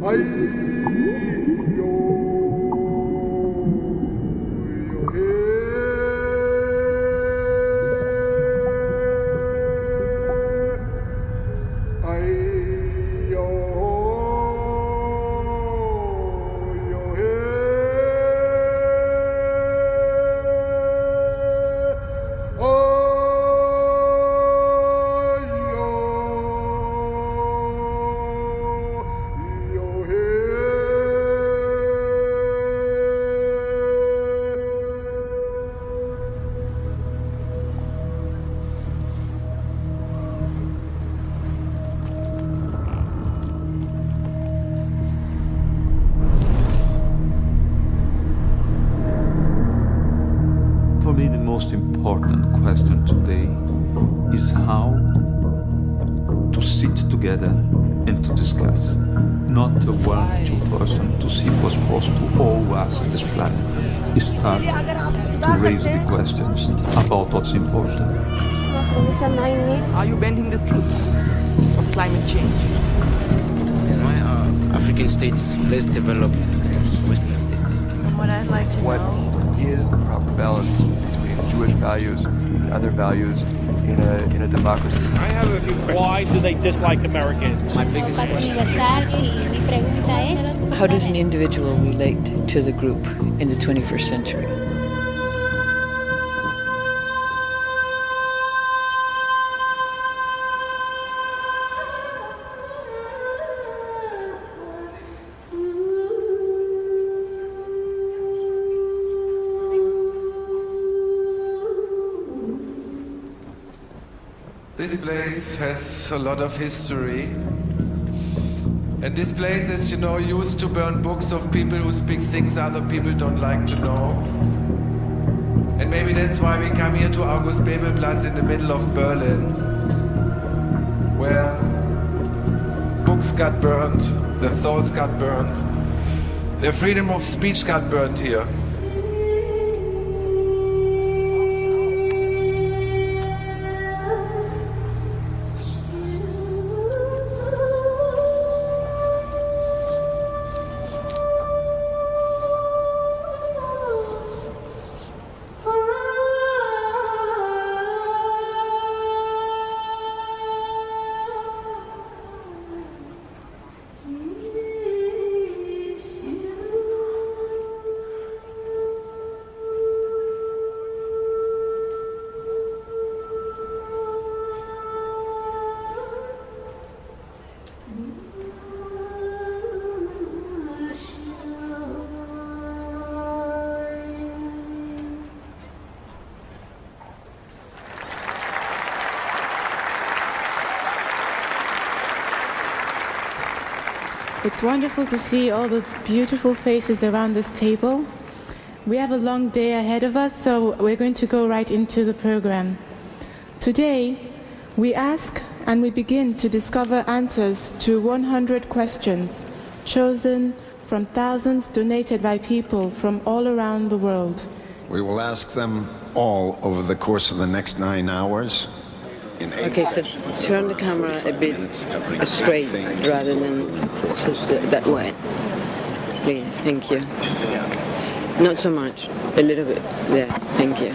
For me, the most important question today is how to sit together and to discuss. Not a one, two person to see what's supposed to all us on this planet. Start to raise the questions about what's important. Are you bending the truth of climate change? Why are African states less developed than Western states? And what I'd like to know is the proper balance between Jewish values and other values in a democracy. I have a few questions. Why do they dislike Americans? My biggest question is, how does an individual relate to the group in the 21st century? This place has a lot of history. And this place is, used to burn books of people who speak things other people don't like to know. And maybe that's why we come here to August Bebelplatz in the middle of Berlin, where books got burned, their thoughts got burned, their freedom of speech got burned here. It's wonderful to see all the beautiful faces around this table. We have a long day ahead of us, so we're going to go right into the program. Today, we ask and we begin to discover answers to 100 questions chosen from thousands donated by people from all around the world. We will ask them all over the course of the next 9 hours. Okay, so turn the camera a bit straight rather than that way. Please, thank you. Not so much, a little bit there, thank you.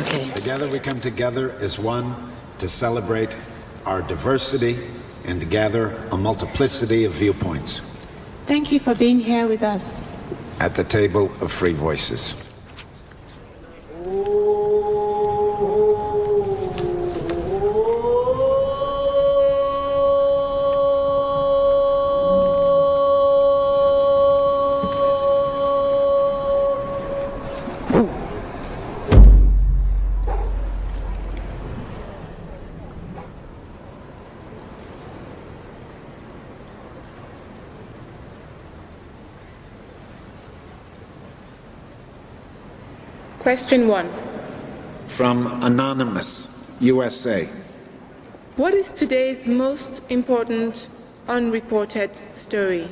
Okay. Together we come together as one to celebrate our diversity and to gather a multiplicity of viewpoints. Thank you for being here with us at the table of free voices. Question 1. From Anonymous, USA. What is today's most important unreported story?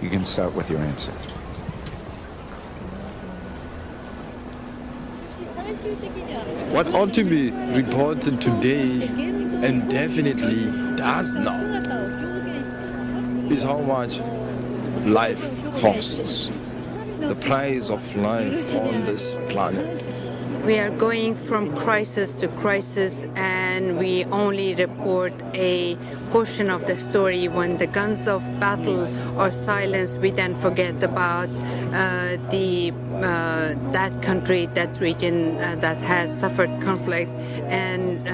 You can start with your answer. What ought to be reported today, and definitely does now, is how much life costs, the price of life on this planet. We are going from crisis to crisis, and we only report a portion of the story. When the guns of battle are silenced, we then forget about that country, that region that has suffered conflict, and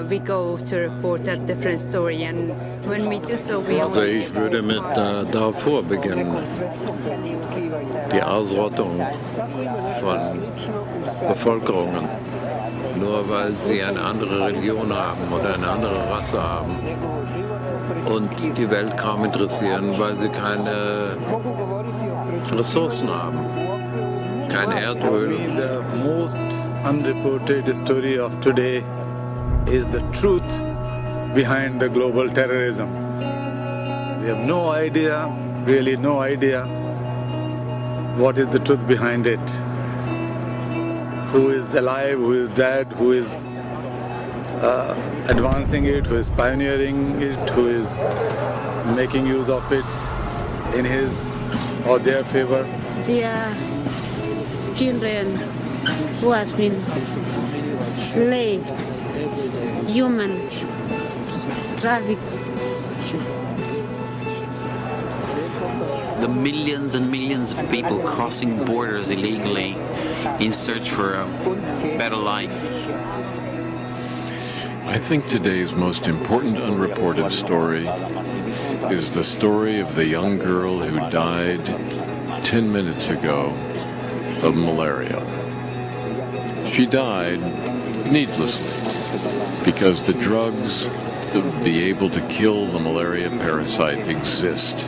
we go to report a different story. And when we do so, we Also ich würde mit Darfur beginnen. Die Ausrottung von Bevölkerungen, nur weil sie eine andere Religion haben oder eine andere Rasse haben und die Welt kaum interessieren, weil sie keine Ressourcen haben, kein Erdöl. The most unreported story of today is the truth behind the global terrorism. We have no idea, really no idea, what is the truth behind it. Who is alive, who is dead, who is advancing it, who is pioneering it, who is making use of it in his or their favor. There are children who has been slaved, human, trafficked. The millions and millions of people crossing borders illegally in search for a better life. I think today's most important unreported story is the story of the young girl who died 10 minutes ago of malaria. She died needlessly because the drugs that would be able to kill the malaria parasite exist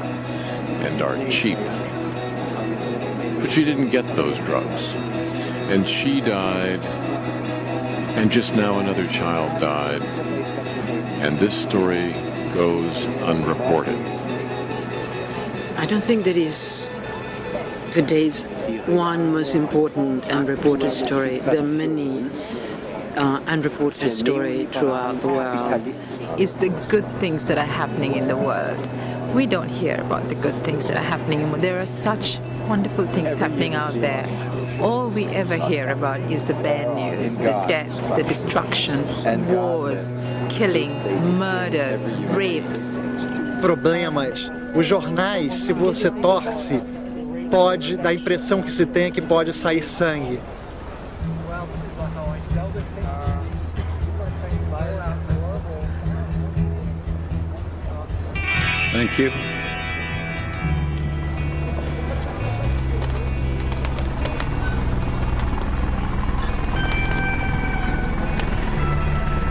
and are cheap. But she didn't get those drugs. And she died, and just now another child died. And this story goes unreported. I don't think that is today's one most important unreported story. There are many unreported stories throughout the world. Is the good things that are happening in the world. We don't hear about the good things that are happening in the world. There are such wonderful things happening out there. All we ever hear about is the bad news, the death, the destruction, wars, killing, murders, rapes. Problemas. Os jornais, se você torce, pode dar a impressão que se tem que pode sair sangue. Thank you.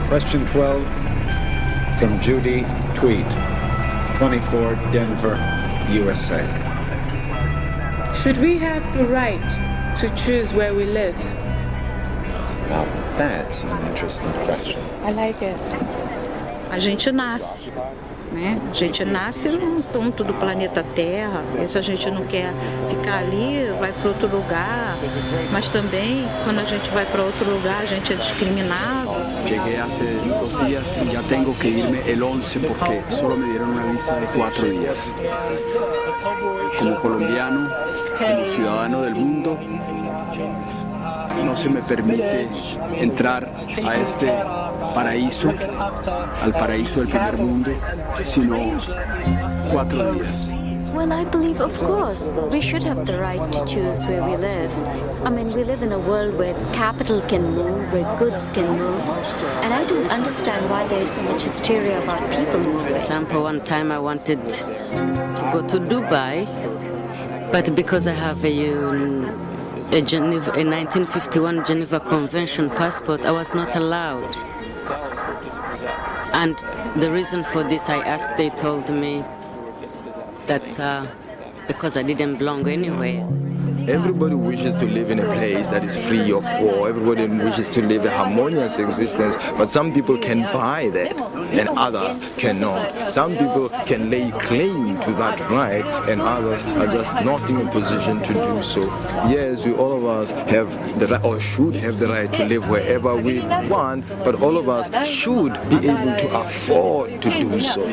Question 12 from Judy Tweet, 24 Denver, USA. Should we have the right to choose where we live? Now that's an interesting question. I like it. A gente nasce, né? A gente nasce num ponto do planeta Terra. E se a gente não quer ficar ali, vai para outro lugar. Mas também, quando a gente vai para outro lugar, a gente é discriminado. Llegué hace 2 días y ya tengo que irme el 11 porque solo me dieron una visa de 4 días. Como colombiano, como ciudadano del mundo, no se me permite entrar a este paraíso, al paraíso del primer mundo, sino 4 días. Well, I believe, of course, we should have the right to choose where we live. I mean, we live in a world where capital can move, where goods can move, and I don't understand why there is so much hysteria about people moving. For example, one time I wanted to go to Dubai, but because I have a 1951 Geneva Convention passport, I was not allowed. And the reason for this, I asked, they told me that because I didn't belong anywhere. Everybody wishes to live in a place that is free of war. Everybody wishes to live a harmonious existence, but some people can buy that and others cannot. Some people can lay claim to that right and others are just not in a position to do so. Yes, all of us have the right, or should have the right to live wherever we want, but all of us should be able to afford to do so.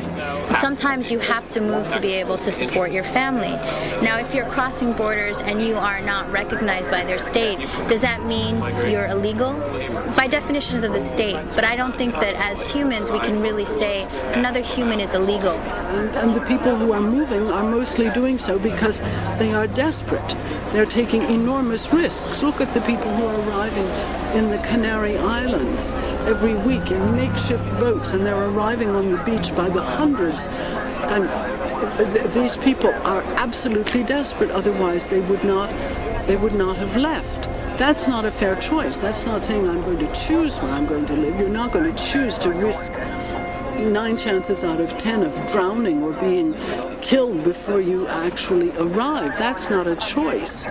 Sometimes you have to move to be able to support your family. Now, if you're crossing borders and you are not recognized by their state, does that mean you're illegal? By definition of the state, but I don't think that as humans we can really say another human is illegal. And the people who are moving are mostly doing so because they are desperate. They're taking enormous risks. Look at the people who are arriving in the Canary Islands every week in makeshift boats, and they're arriving on the beach by the hundreds. And these people are absolutely desperate. Otherwise, they would not have left. That's not a fair choice. That's not saying I'm going to choose where I'm going to live. You're not going to choose to risk 9 chances out of 10 of drowning or being killed before you actually arrive. That's not a choice.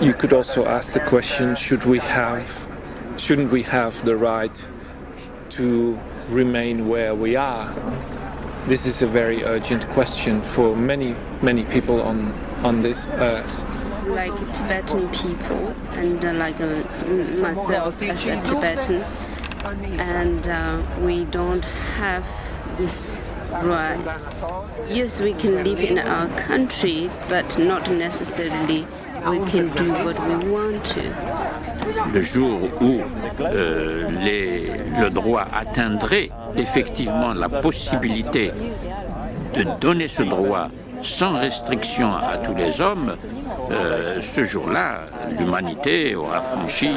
You could also ask the question, shouldn't we have the right to remain where we are? This is a very urgent question for many, many people on this earth. Like Tibetan people, and myself as a Tibetan, and we don't have this right. Yes, we can live in our country, but not necessarily we can do what we want to. Le jour où le droit atteindrait effectivement la possibilité de donner ce droit sans restriction à tous les hommes, ce jour-là, l'humanité aura franchi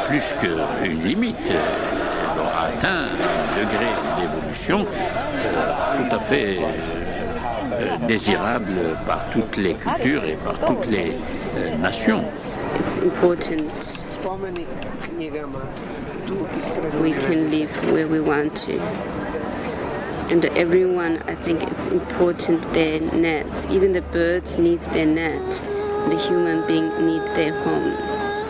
plus qu'une limite. Elle aura atteint un degré d'évolution tout à fait désirable par toutes les cultures et par toutes les nations. It's important we can live where we want to. And everyone, I think it's important their nets. Even the birds need their net. The human beings need their homes.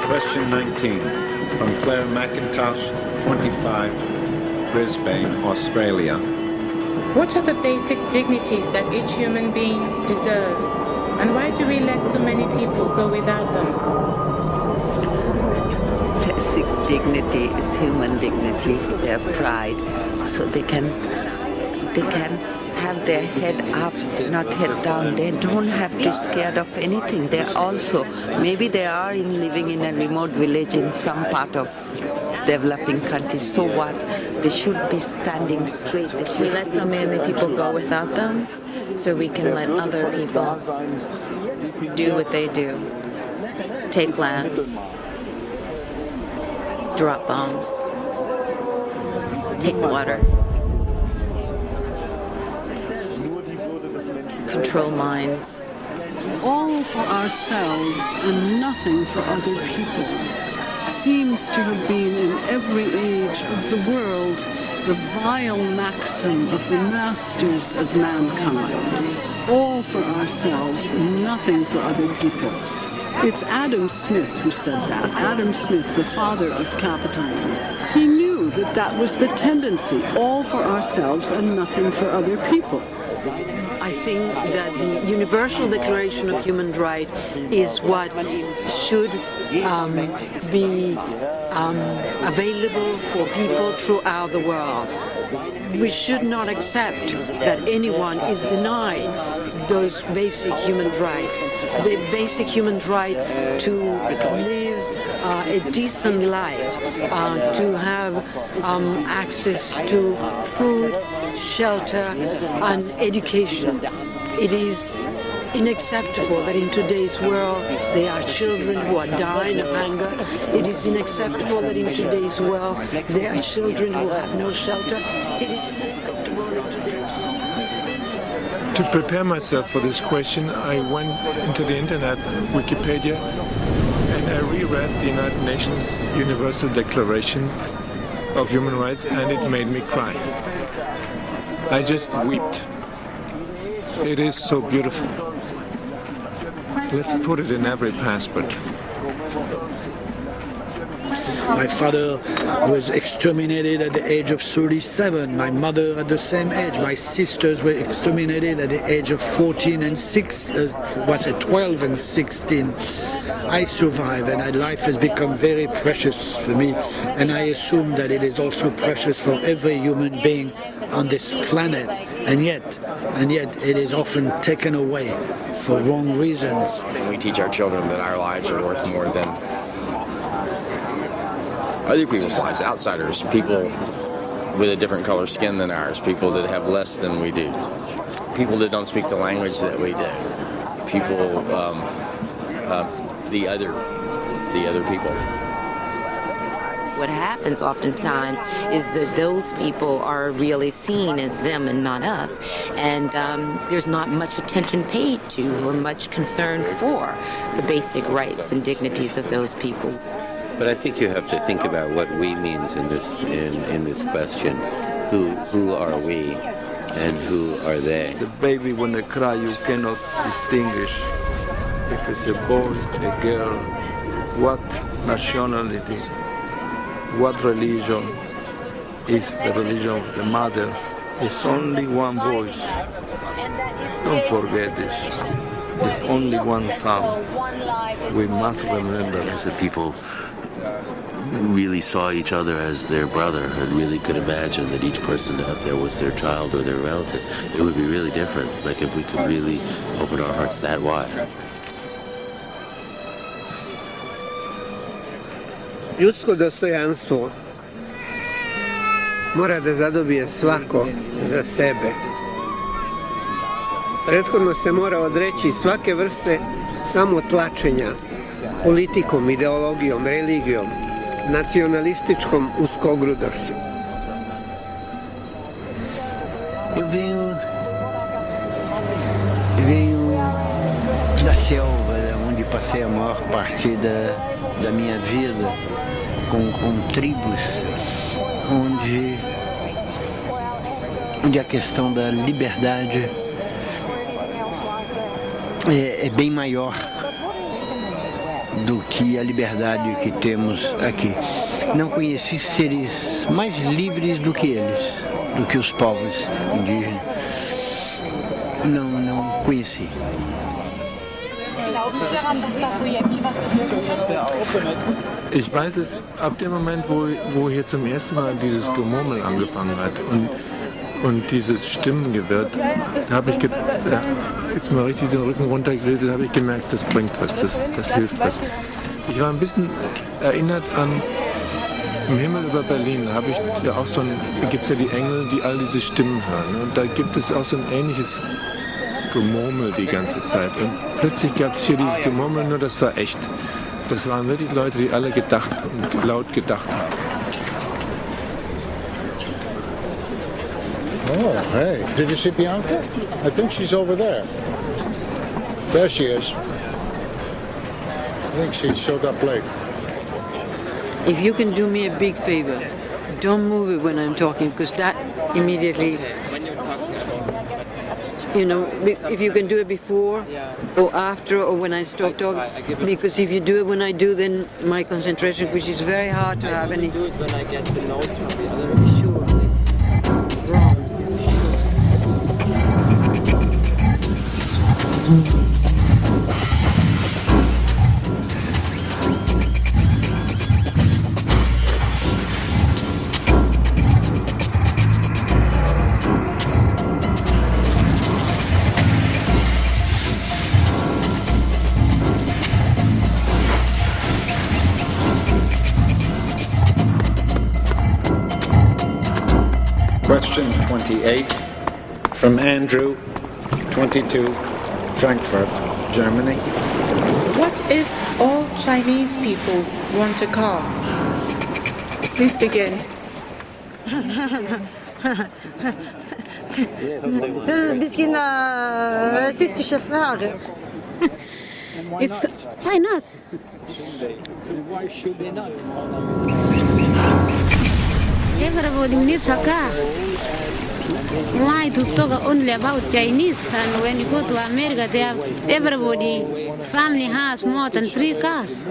Question 19 from Claire McIntosh, 25, Brisbane, Australia. What are the basic dignities that each human being deserves, and why do we let so many people go without them? Basic dignity is human dignity, their pride, so they can have their head up, not head down. They don't have to be scared of anything. They're also, maybe they are living in a remote village in some part of developing countries. So what? They should be standing straight. We let so many people go without them, so we can let other people do what they do. Take lands, drop bombs, take water, control minds. All for ourselves and nothing for other people seems to have been in every age of the world the vile maxim of the masters of mankind. All for ourselves, nothing for other people. It's Adam Smith who said that. Adam Smith, the father of capitalism. He knew that that was the tendency, all for ourselves and nothing for other people. I think that the Universal Declaration of Human Rights is what should be available for people throughout the world. We should not accept that anyone is denied those basic human rights. the basic human right to live a decent life, to have access to food, shelter, and education. It is unacceptable that in today's world there are children who are dying of hunger. It is unacceptable that in today's world there are children who have no shelter. It is unacceptable in today's world. To prepare myself for this question, I went into the internet, Wikipedia, and I reread the United Nations Universal Declaration of Human Rights, and it made me cry. I just wept. It is so beautiful. Let's put it in every passport. My father was exterminated at the age of 37. My mother at the same age. My sisters were exterminated at the age of 12 and 16. I survived, and life has become very precious for me. And I assume that it is also precious for every human being on this planet. And yet, it is often taken away for wrong reasons. We teach our children that our lives are worth more than other people's lives, outsiders, people with a different color skin than ours, people that have less than we do, people that don't speak the language that we do, people, the other people. What happens oftentimes is that those people are really seen as them and not us, and there's not much attention paid to or much concern for the basic rights and dignities of those people. But I think you have to think about what we means in this question. Who are we and who are they? The baby, when they cry, you cannot distinguish if it's a boy, a girl, what nationality, what religion is the religion of the mother. It's only one voice. Don't forget this. It's only one sound. We must remember. As if people really saw each other as their brother and really could imagine that each person out there was their child or their relative, it would be really different. Like if we could really open our hearts that wide. Ljudsko dostojanstvo mora da zadobije svako za sebe. Prethodno se mora odreći svake vrste samotlačenja politikom, ideologijom, religijom, nacionalističkom uskogrudošću. Eu venho da selva, onde passei a maior parte da minha vida, com tribos, onde a questão da liberdade é bem maior do que a liberdade que temos aqui. Não conheci seres mais livres do que eles, do que os povos indígenas. Não conheci. Ich weiß es ab dem Moment, wo hier zum ersten Mal dieses Gemurmel angefangen hat und dieses Stimmengewirr, da ist mir richtig den Rücken runtergeredet, habe ich gemerkt, das bringt was, das hilft was. Ich war ein bisschen erinnert an Im Himmel über Berlin gibt es ja die Engel, die all diese Stimmen hören. Und da gibt es auch so ein ähnliches Gemurmel die ganze Zeit. Und plötzlich gab es hier dieses Gemurmel, nur das war echt. Das waren wirklich Leute, die alle laut gedacht haben. Oh, hey, did you see Bianca? I think she's over there. There she is. I think she showed up late. If you can do me a big favor, don't move it when I'm talking, because that immediately, if you can do it before or after or when I stop talking, because if you do it when I do, then my concentration, which is very hard to have any. Do it when I get the notes from the other. Sure. Question 28 from Andrew, 22, Frankfurt, Germany. What if all Chinese people want a car? Please begin. Siste chauffeur. It's why not? Why should they not? Everybody needs a car. Why to talk only about Chinese? And when you go to America, they have everybody, family has more than 3 cars.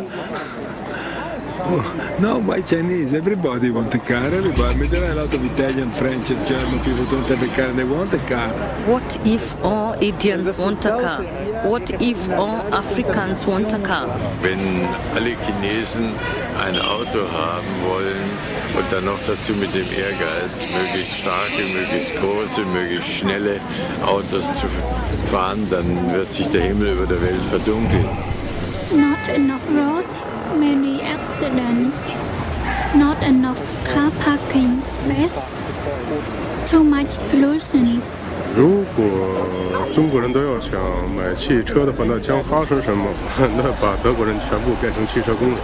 Oh, no, why Chinese? Everybody want a car. Everybody. There are a lot of Italian, French, and German people don't have a car and they want a car. What if all Indians want a car? What if all Africans want a car? Wenn alle Chinesen ein Auto haben wollen und dann noch dazu mit dem Ehrgeiz, möglichst starke, möglichst große, möglichst schnelle Autos zu fahren, dann wird sich der Himmel über der Welt verdunkeln. Not enough roads, many accidents, not enough car parking space, too much pollution. 如果中国人都要想买汽车的话，那将发生什么？那把德国人全部变成汽车工人，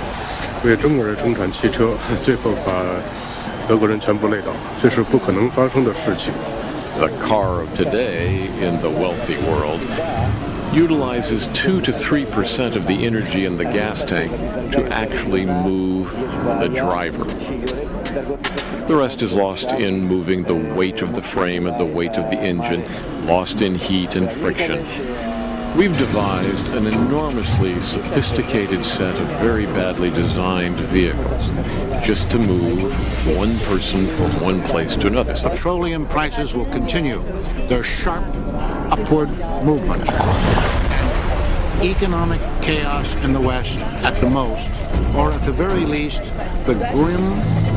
为中国人生产汽车，最后把德国人全部累倒，这是不可能发生的事情。 The car of today in the wealthy world utilizes 2 to 3% of the energy in the gas tank to actually move the driver. The rest is lost in moving the weight of the frame and the weight of the engine, lost in heat and friction. We've devised an enormously sophisticated set of very badly designed vehicles just to move one person from one place to another. Petroleum prices will continue their sharp upward movement. Economic chaos in the West at the most, or at the very least, the grim,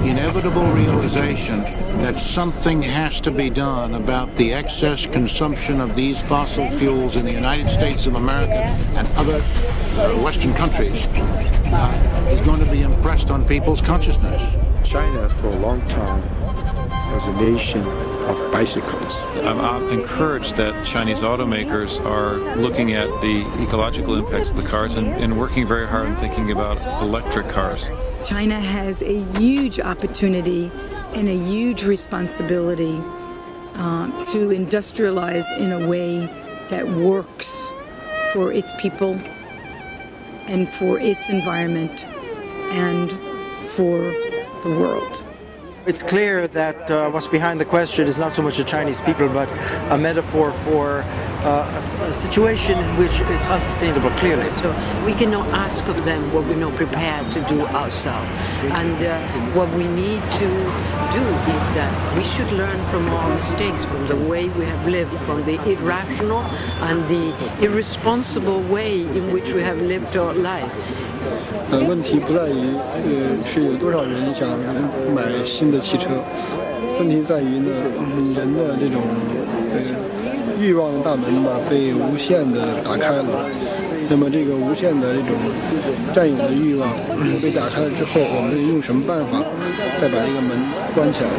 inevitable realization that something has to be done about the excess consumption of these fossil fuels in the United States of America and other Western countries is going to be impressed on people's consciousness. China, for a long time, was a nation of bicycles. I'm encouraged that Chinese automakers are looking at the ecological impacts of the cars and working very hard on thinking about electric cars. China has a huge opportunity and a huge responsibility to industrialize in a way that works for its people and for its environment and for the world. It's clear that what's behind the question is not so much the Chinese people, but a metaphor for a situation in which it's unsustainable, clearly. So we cannot ask of them what we're not prepared to do ourselves. And what we need to do is that we should learn from our mistakes, from the way we have lived, from the irrational and the irresponsible way in which we have lived our life. 问题不在于是有多少人想买新的汽车，问题在于呢，人的这种欲望的大门吧被无限的打开了。那么这个无限的这种占有的欲望被打开了之后，我们用什么办法再把这个门关起来呢？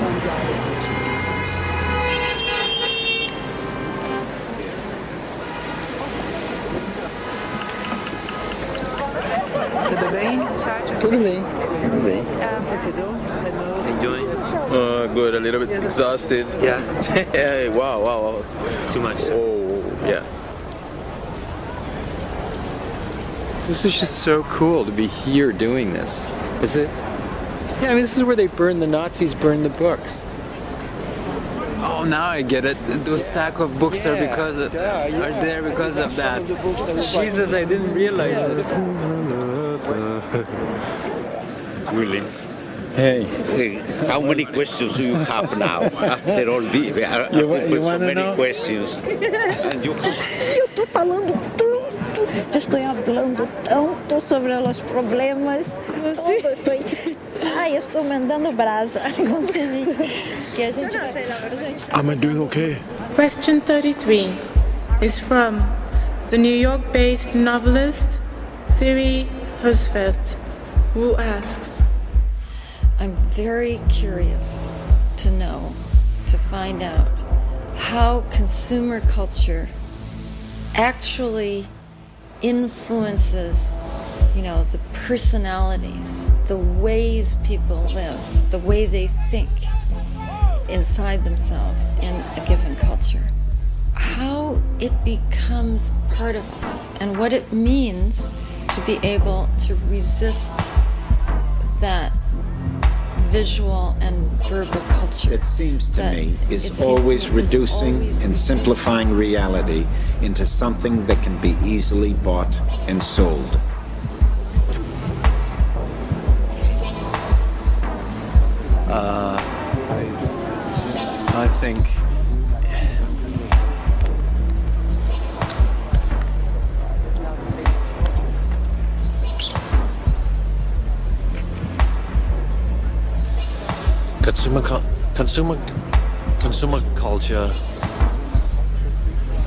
Tudo bem. Enjoying? Good. A little bit exhausted. Yeah. Wow. It's too much. Oh, yeah. This is just so cool to be here doing this. Is it? Yeah, I mean, this is where the Nazis burned the books. Oh, now I get it. Those stack of books are there because of that. Jesus, I didn't realize it. William. Hey. How many questions do you have now? After all these, so many questions. Eu estou falando tanto, estou falando tanto sobre os problemas. Estou mandando brasa. Am I doing okay? Question 33 is from the New York-based novelist Siri Husfeldt, who asks, I'm very curious to know, to find out how consumer culture actually influences, the personalities, the ways people live, the way they think inside themselves in a given culture. How it becomes part of us and what it means to be able to resist that visual and verbal culture. It seems to me is always reducing and simplifying reality into something that can be easily bought and sold. I think consumer culture,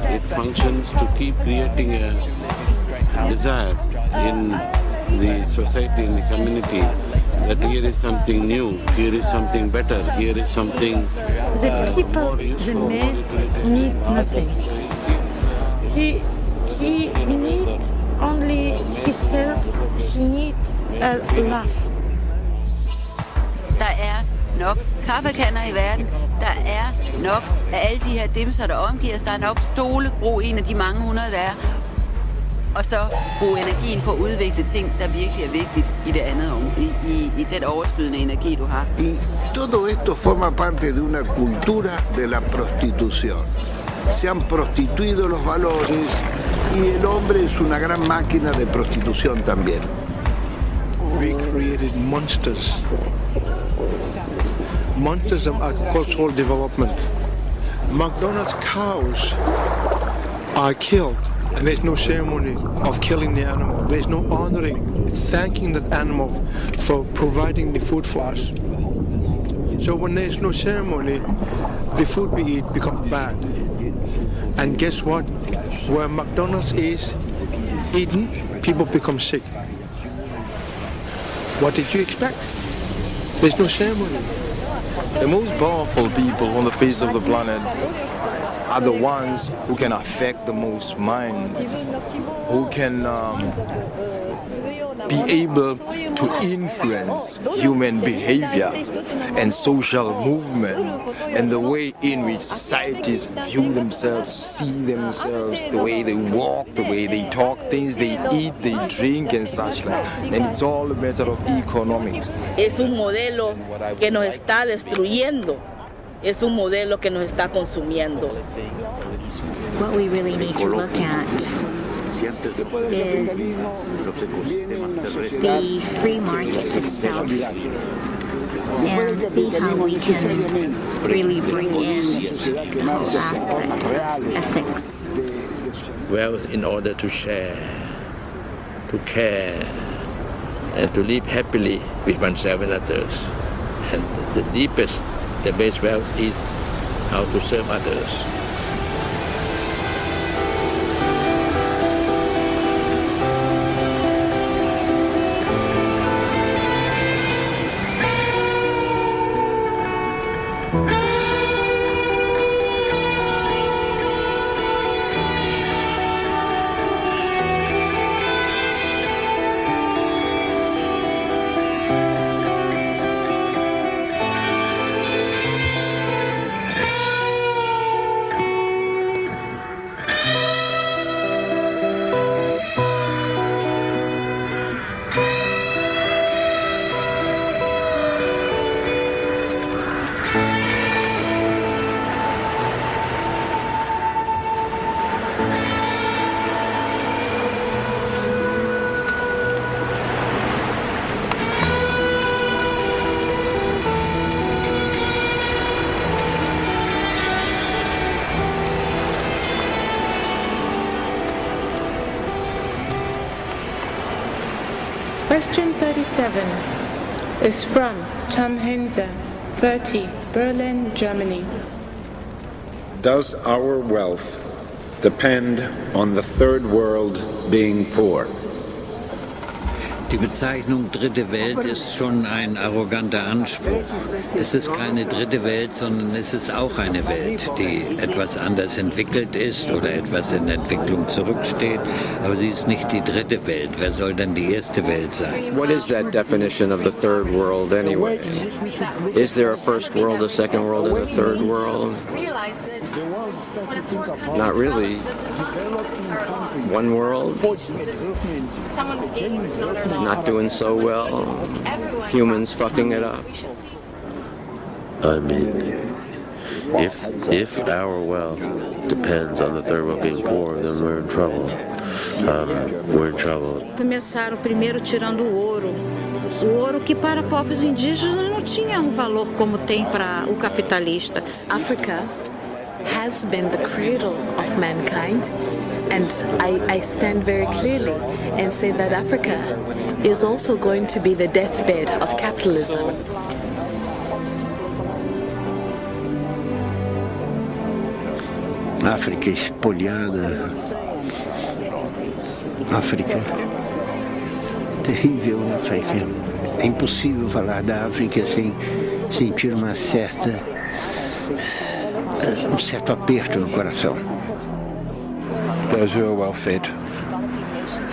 it functions to keep creating a desire in the society, in the community, that here is something new, here is something better, here is something the people, the man need nothing. He need only himself. He need a love. Der nok kaffekanner i verden. Der nok af alle de her dimser, der omgiver os. Der nok stole, brug en af de mange hundrede, der Og så bruge energien på at udvikle ting, der virkelig vigtigt i det andet, i den overskydende energi, du har. Y todo esto forma parte de una cultura de la prostitución. Se han prostituido los valores y el hombre es una gran máquina de prostitución también. We created monsters of agricultural development. McDonald's cows are killed, and there's no ceremony of killing the animal. There's no honoring, thanking that animal for providing the food for us. So when there's no ceremony, the food we eat becomes bad. And guess what? Where McDonald's is eaten, people become sick. What did you expect? There's no ceremony. The most powerful people on the face of the planet are the ones who can affect the most minds, who can be able to influence human behavior and social movement and the way in which societies view themselves, see themselves, the way they walk, the way they talk, things they eat, they drink and such like. And it's all a matter of economics. Es un modelo que nos está destruyendo. Es un modelo que nos está consumiendo. What we really need to look at is the free market itself and see how we can really bring in the whole aspect of ethics. Wealth in order to share, to care, and to live happily with oneself and others. And the deepest, the best wealth is how to serve others. Question 37 is from Tom Henze, 30, Berlin, Germany. Does our wealth depend on the third world being poor? Die Bezeichnung dritte Welt ist schon ein arroganter Anspruch. Es ist keine dritte Welt, sondern es ist auch eine Welt, die etwas anders entwickelt ist oder etwas in Entwicklung zurücksteht. Aber sie ist nicht die dritte Welt. Wer soll denn die erste Welt sein? What is that definition of the third world anyway? Is there a first world, a second world, and a third world? Not really. One world? Not doing so well. Humans fucking it up. I mean, if our wealth depends on the third world being poor, then we're in trouble. We're in trouble. Começaram primeiro tirando o ouro. O ouro que para povos indígenas não tinha valor como tem para o capitalista. Africa has been the cradle of mankind, and I stand very clearly and say that Africa is also going to be the deathbed of capitalism. África espolhada, África terrível, África. É impossível falar da África sem sentir um certo aperto no coração. Those who are well fed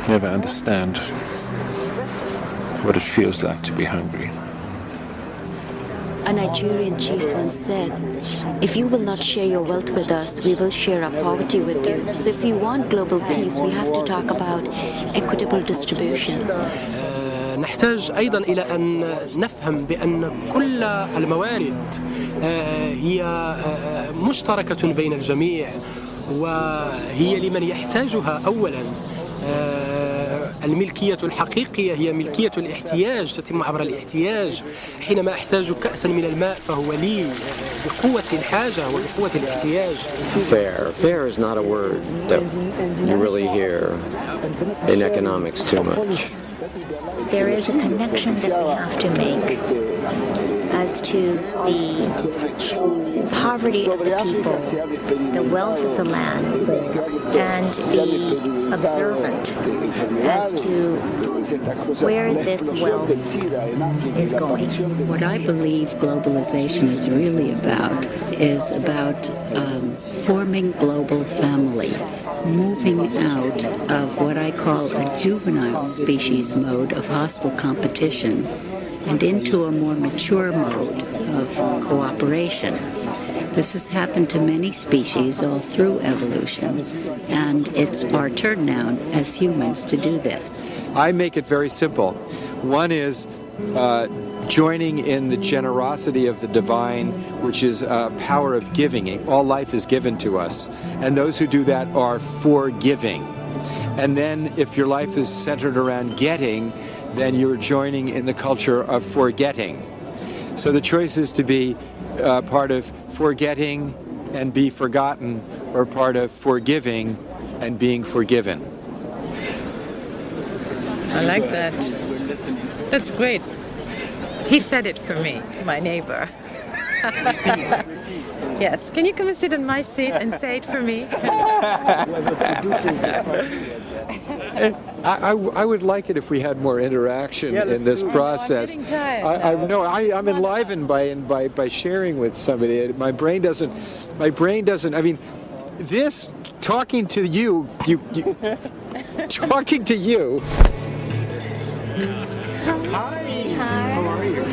never understand what it feels like to be hungry. A Nigerian chief once said, "If you will not share your wealth with us, we will share our poverty with you." So if we want global peace, we have to talk about equitable distribution. نحتاج أيضا إلى أن نفهم بأن كل الموارد هي مشتركة بين الجميع، وهي لمن يحتاجها أولا. الملكية الحقيقية هي ملكية الاحتياج، تتم عبر الاحتياج. حينما أحتاج كأسا من الماء فهو لي بقوة الحاجة وبقوة الاحتياج. Fair is not a word that you really hear in economics too much. There is a connection that we have to make as to the poverty of the people, the wealth of the land, and be observant as to where this wealth is going. What I believe globalization is really about is about forming global family, moving out of what I call a juvenile species mode of hostile competition and into a more mature mode of cooperation. This has happened to many species all through evolution, and it's our turn now as humans to do this. I make it very simple. One is joining in the generosity of the divine, which is a power of giving. All life is given to us, and those who do that are forgiving. And then if your life is centered around getting, then you're joining in the culture of forgetting. So the choice is to be part of forgetting and be forgotten, or part of forgiving and being forgiven. I like that. That's great. He said it for me, my neighbor. Yes. Can you come and sit on my seat and say it for me? I would like it if we had more interaction in this process. I'm enlivened by sharing with somebody. My brain doesn't. I mean, this talking to you talking to you. Hi, sweetheart. How are you?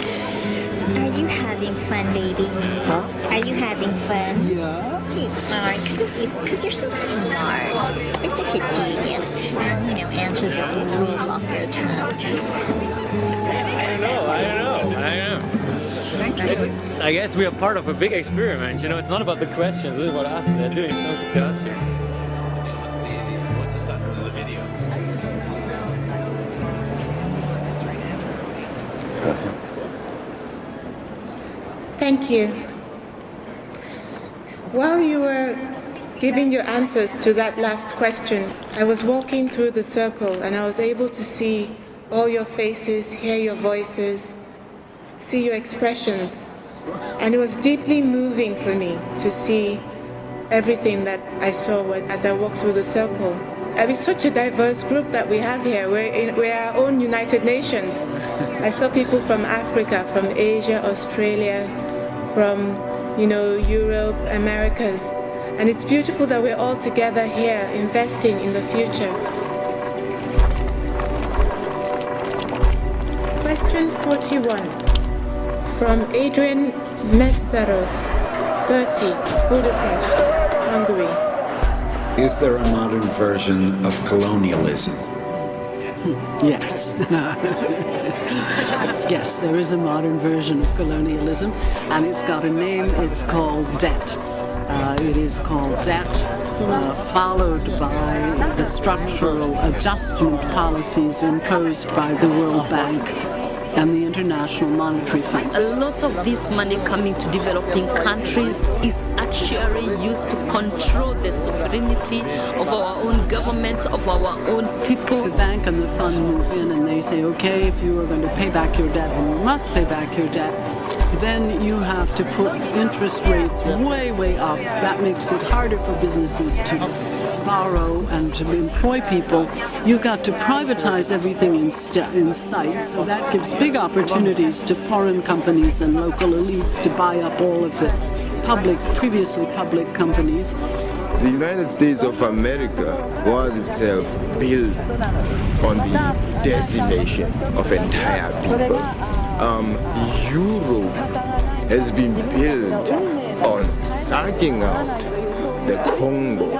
Are you having fun, baby? Huh? Are you having fun? Yeah. Because you're so smart. You're such a genius. Answers just roll off your tongue. I know. I guess we are part of a big experiment. It's not about the questions. This is about us. They're doing something to us here. What's the subtitles of the video? Thank you. While you were giving your answers to that last question, I was walking through the circle and I was able to see all your faces, hear your voices, see your expressions. And it was deeply moving for me to see everything that I saw as I walked through the circle. It's such a diverse group that we have here. We're our own United Nations. I saw people from Africa, from Asia, Australia, from Europe, Americas. And it's beautiful that we're all together here investing in the future. Question 41 from Adrian Meszaros, 30, Budapest, Hungary. Is there a modern version of colonialism? Yes. Yes, there is a modern version of colonialism, and it's got a name. It's called debt. It is called debt, followed by the structural adjustment policies imposed by the World Bank and the International Monetary Fund. A lot of this money coming to developing countries is actually used to control the sovereignty of our own government, of our own people. The bank and the fund move in and they say, okay, if you are going to pay back your debt, and you must pay back your debt, then you have to put interest rates way, way up. That makes it harder for businesses to borrow and to employ people. You got to privatize everything in sight, so that gives big opportunities to foreign companies and local elites to buy up all of the previously public companies. The United States of America was itself built on the decimation of entire people. Europe has been built on sucking out the Congo,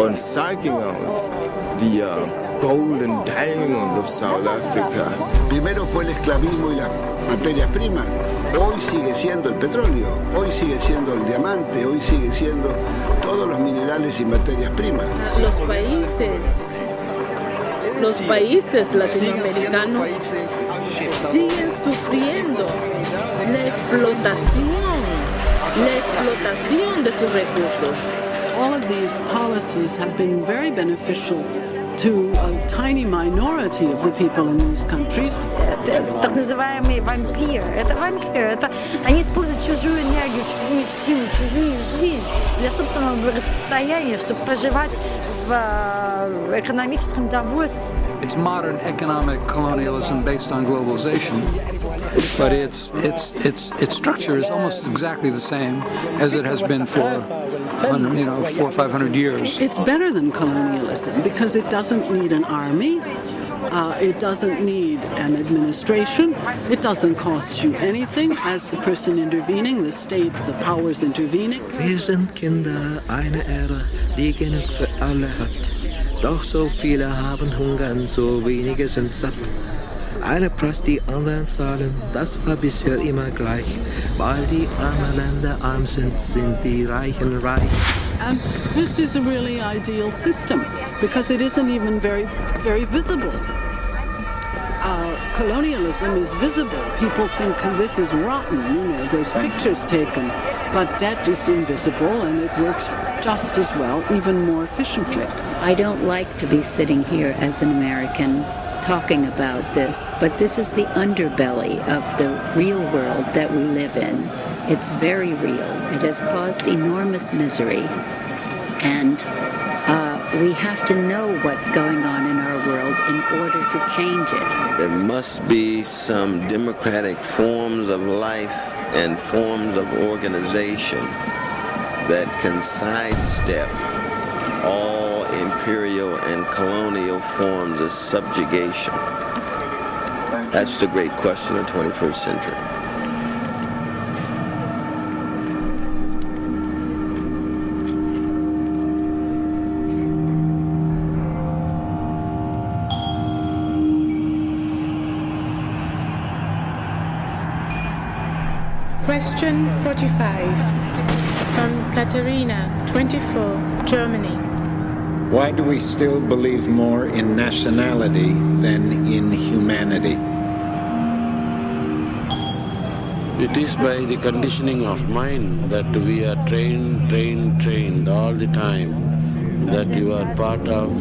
on sucking out the golden diamond of South Africa. Primero fue el esclavismo y las materias primas. Hoy sigue siendo el petróleo, hoy sigue siendo el diamante, hoy sigue siendo todos los minerales y materias primas. Los países latinoamericanos siguen sufriendo la explotación de sus recursos. All of these policies have been very beneficial to a tiny minority of the people in these countries. Так называемые вампиры. Это вампиры. Они используют чужую энергию, чужую силу, чужую жизнь для собственного благосостояния, чтобы проживать в экономическом довольстве. It's modern economic colonialism based on globalization, but its structure is almost exactly the same as it has been for 400 or 500 years. It's better than colonialism because it doesn't need an army. It doesn't need an administration. It doesn't cost you anything as the person intervening, the state, the powers intervening. Wir sind Kinder einer Ära, die genug für alle hat. Doch so viele haben Hunger und so wenige sind satt. Eine presst die anderen zahlen, das war bisher immer gleich. Weil die armen Länder arm sind, sind die Reichen reich. And this is a really ideal system because it isn't even very, very visible. Colonialism is visible. People think this is rotten, there's pictures taken. But debt is invisible and it works just as well, even more efficiently. I don't like to be sitting here as an American talking about this, but this is the underbelly of the real world that we live in. It's very real. It has caused enormous misery, and we have to know what's going on in our world in order to change it. There must be some democratic forms of life and forms of organization that can sidestep all imperial and colonial forms of subjugation. That's the great question of the 21st century. Question 45 from Katerina, 24, Germany. Why do we still believe more in nationality than in humanity? It is by the conditioning of mind that we are trained all the time, that you are part of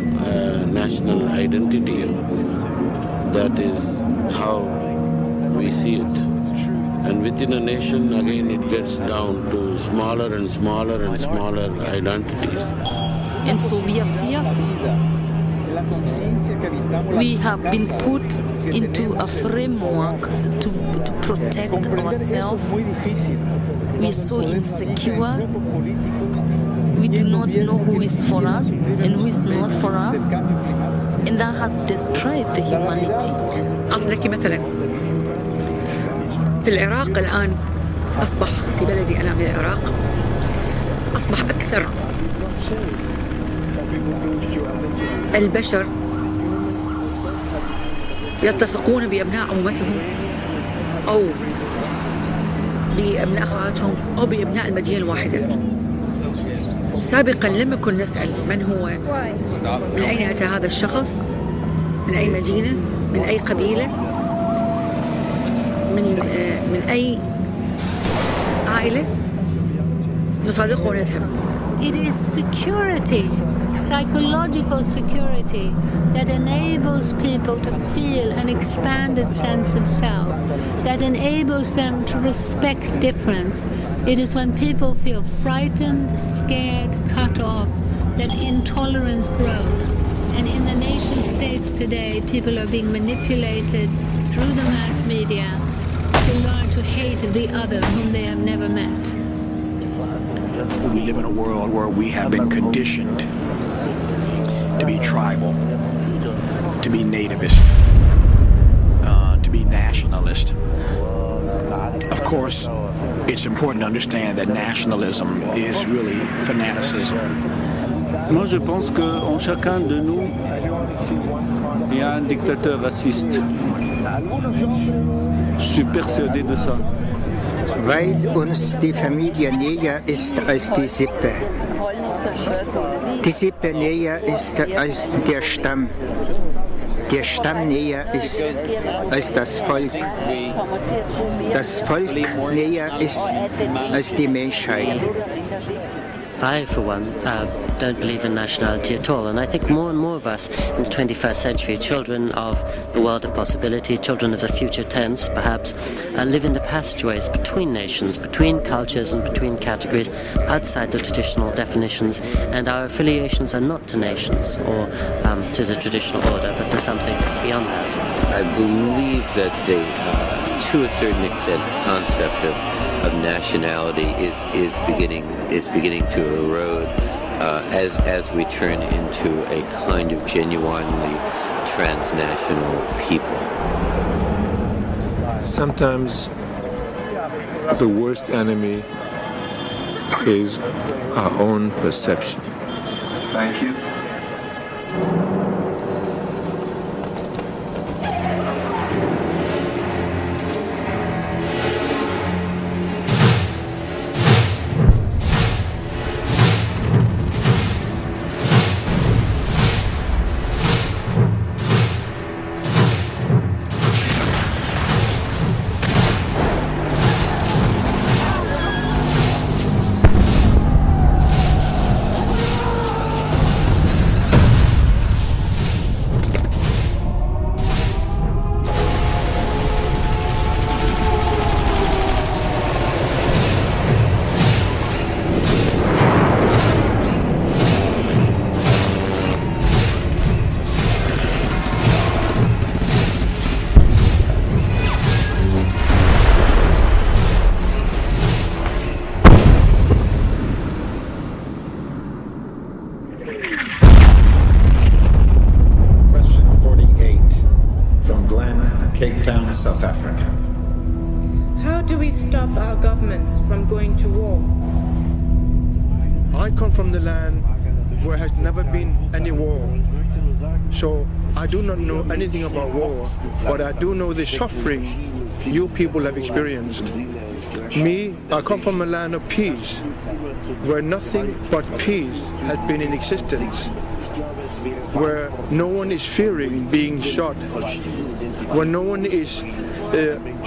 national identity. That is how we see it. And within a nation, again, it gets down to smaller and smaller and smaller identities. And so we are fearful. we have been put into a framework to protect ourselves. We are so insecure. We do not know who is for us and who is not for us. And that has destroyed the humanity. أعطيك مثلا في العراق الآن أصبح في بلدي أنا من العراق أصبح أكثر البشر يلتصقون بأبناء عمومتهم أو بأبناء أخواتهم أو بأبناء المدينة الواحدة. سابقا لم يكن نسأل من هو، من أين أتى هذا الشخص، من أي مدينة، من أي قبيلة، من أي عائلة، نصادقه ونذهب. It is security, psychological security, that enables people to feel an expanded sense of self, that enables them to respect difference. It is when people feel frightened, scared, cut off, that intolerance grows. And in the nation states today, people are being manipulated through the mass media to learn to hate the other whom they have never met. We live in a world where we have been conditioned to be tribal, to be nativist, to be nationalist. Of course, it's important to understand that nationalism is really fanaticism. Moi, je pense qu'en chacun de nous, il y a un dictateur raciste. Je suis persuadé de ça. Weil uns die Familie näher ist als die Sippe. Die Sippe näher ist als der Stamm. Der Stamm näher ist als das Volk. Das Volk näher ist als die Menschheit. I, for one, don't believe in nationality at all, and I think more and more of us in the 21st century, children of the world of possibility, children of the future tense, perhaps, live in the passageways between nations, between cultures and between categories, outside the traditional definitions, and our affiliations are not to nations or to the traditional order, but to something beyond that. I believe that to a certain extent, the concept of nationality is beginning to erode as we turn into a kind of genuinely transnational people. Sometimes the worst enemy is our own perception. Thank you. South Africa. How do we stop our governments from going to war? I come from the land where has never been any war. So I do not know anything about war, but I do know the suffering you people have experienced. Me, I come from a land of peace, where nothing but peace has been in existence, where no one is fearing being shot, where no one is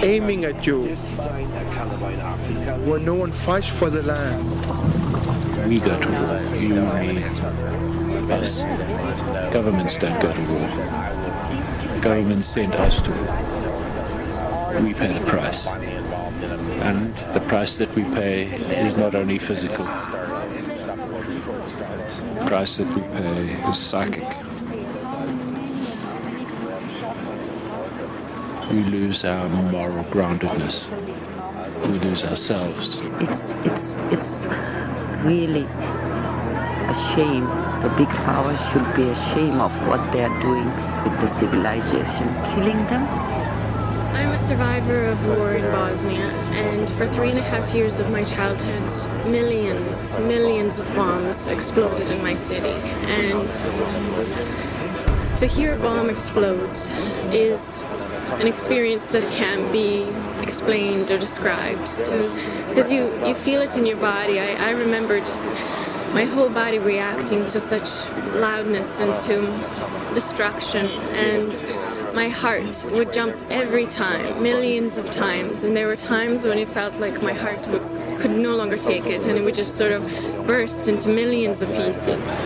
aiming at you, where no one fights for the land. We go to war, you, me, us. Governments don't go to war. Governments send us to war. We pay the price. And the price that we pay is not only physical. The price that we pay is psychic. we lose our moral groundedness. We lose ourselves. It's really a shame. The big powers should be ashamed of what they are doing with the civilization, killing them. I'm a survivor of war in Bosnia, and for 3.5 years of my childhood, millions of bombs exploded in my city. And to hear a bomb explode is an experience that can't be explained or described, because you feel it in your body. I remember just my whole body reacting to such loudness and to destruction, and my heart would jump every time, millions of times, and there were times when it felt like my heart could no longer take it, and it would just sort of burst into millions of pieces.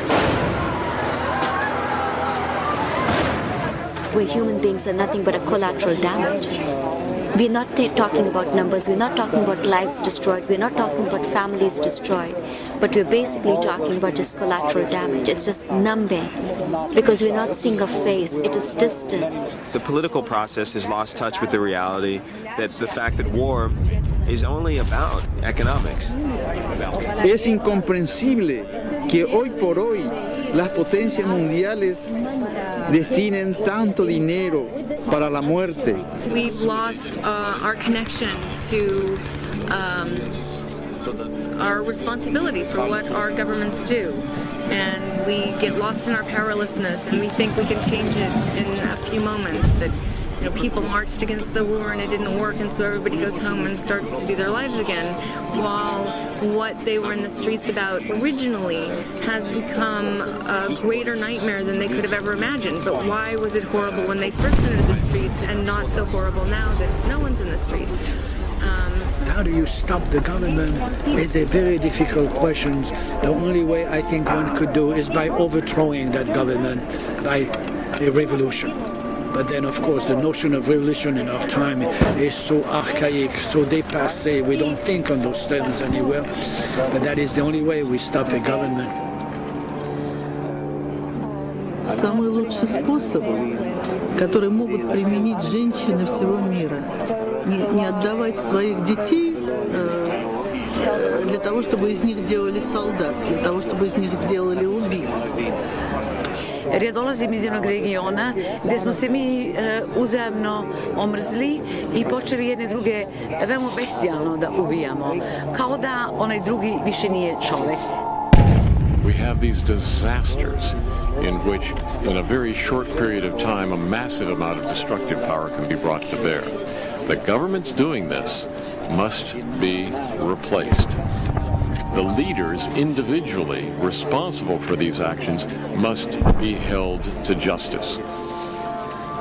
Where human beings are nothing but a collateral damage. We're not talking about numbers, we're not talking about lives destroyed, we're not talking about families destroyed, but we're basically talking about just collateral damage. It's just numbing, because we're not seeing a face, it is distant. The political process has lost touch with the reality that the fact that war is only about economics. Es incomprensible que hoy por hoy las potencias mundiales destinen tanto dinero para la muerte. We've lost our connection to our responsibility for what our governments do, and we get lost in our powerlessness, and we think we can change it in a few moments. That people marched against the war and it didn't work, and so everybody goes home and starts to do their lives again, while what they were in the streets about originally has become a greater nightmare than they could have ever imagined. But why was it horrible when they first entered the streets and not so horrible now that no one's in the streets? How do you stop the government is a very difficult question. The only way I think one could do is by overthrowing that government by a revolution. But then, of course, the notion of revolution in our time is so archaic, so dépassé. We don't think on those terms anywhere. But that is the only way we stop a government. Самый лучший способ, который могут применить женщины всего мира, не отдавать своих детей для того, чтобы из них делали солдат, для того, чтобы iz njih сделали убийц. Jer ja dolazim iz jednog regiona gdje smo se mi uzajamno omrzli i počeli jedne druge veoma bestijalno da ubijamo, kao da onaj drugi više nije čovjek. We have these disasters in which, in a very short period of time, a massive amount of destructive power can be brought to bear. The governments doing this must be replaced. The leaders individually responsible for these actions must be held to justice.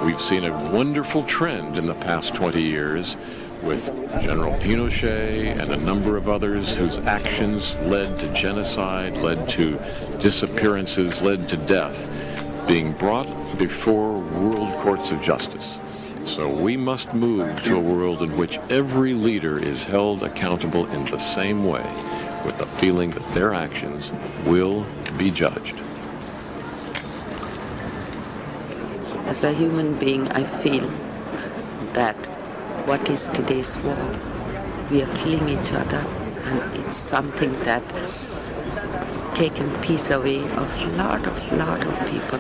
We've seen a wonderful trend in the past 20 years with General Pinochet and a number of others whose actions led to genocide, led to disappearances, led to death, being brought before world courts of justice. So we must move to a world in which every leader is held accountable in the same way, with the feeling that their actions will be judged. As a human being, I feel that what is today's war? We are killing each other, and it's something that taken peace away of lot of people.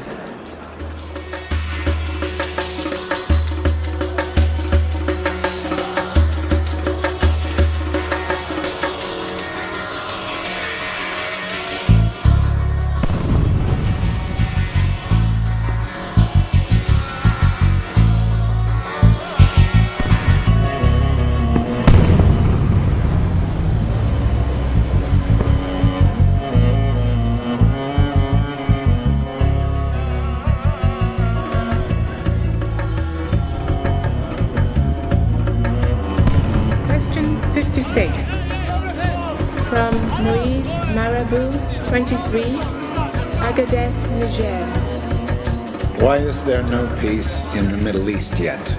From Moise Marabou, 23, Agadez, Niger. Why is there no peace in the Middle East yet?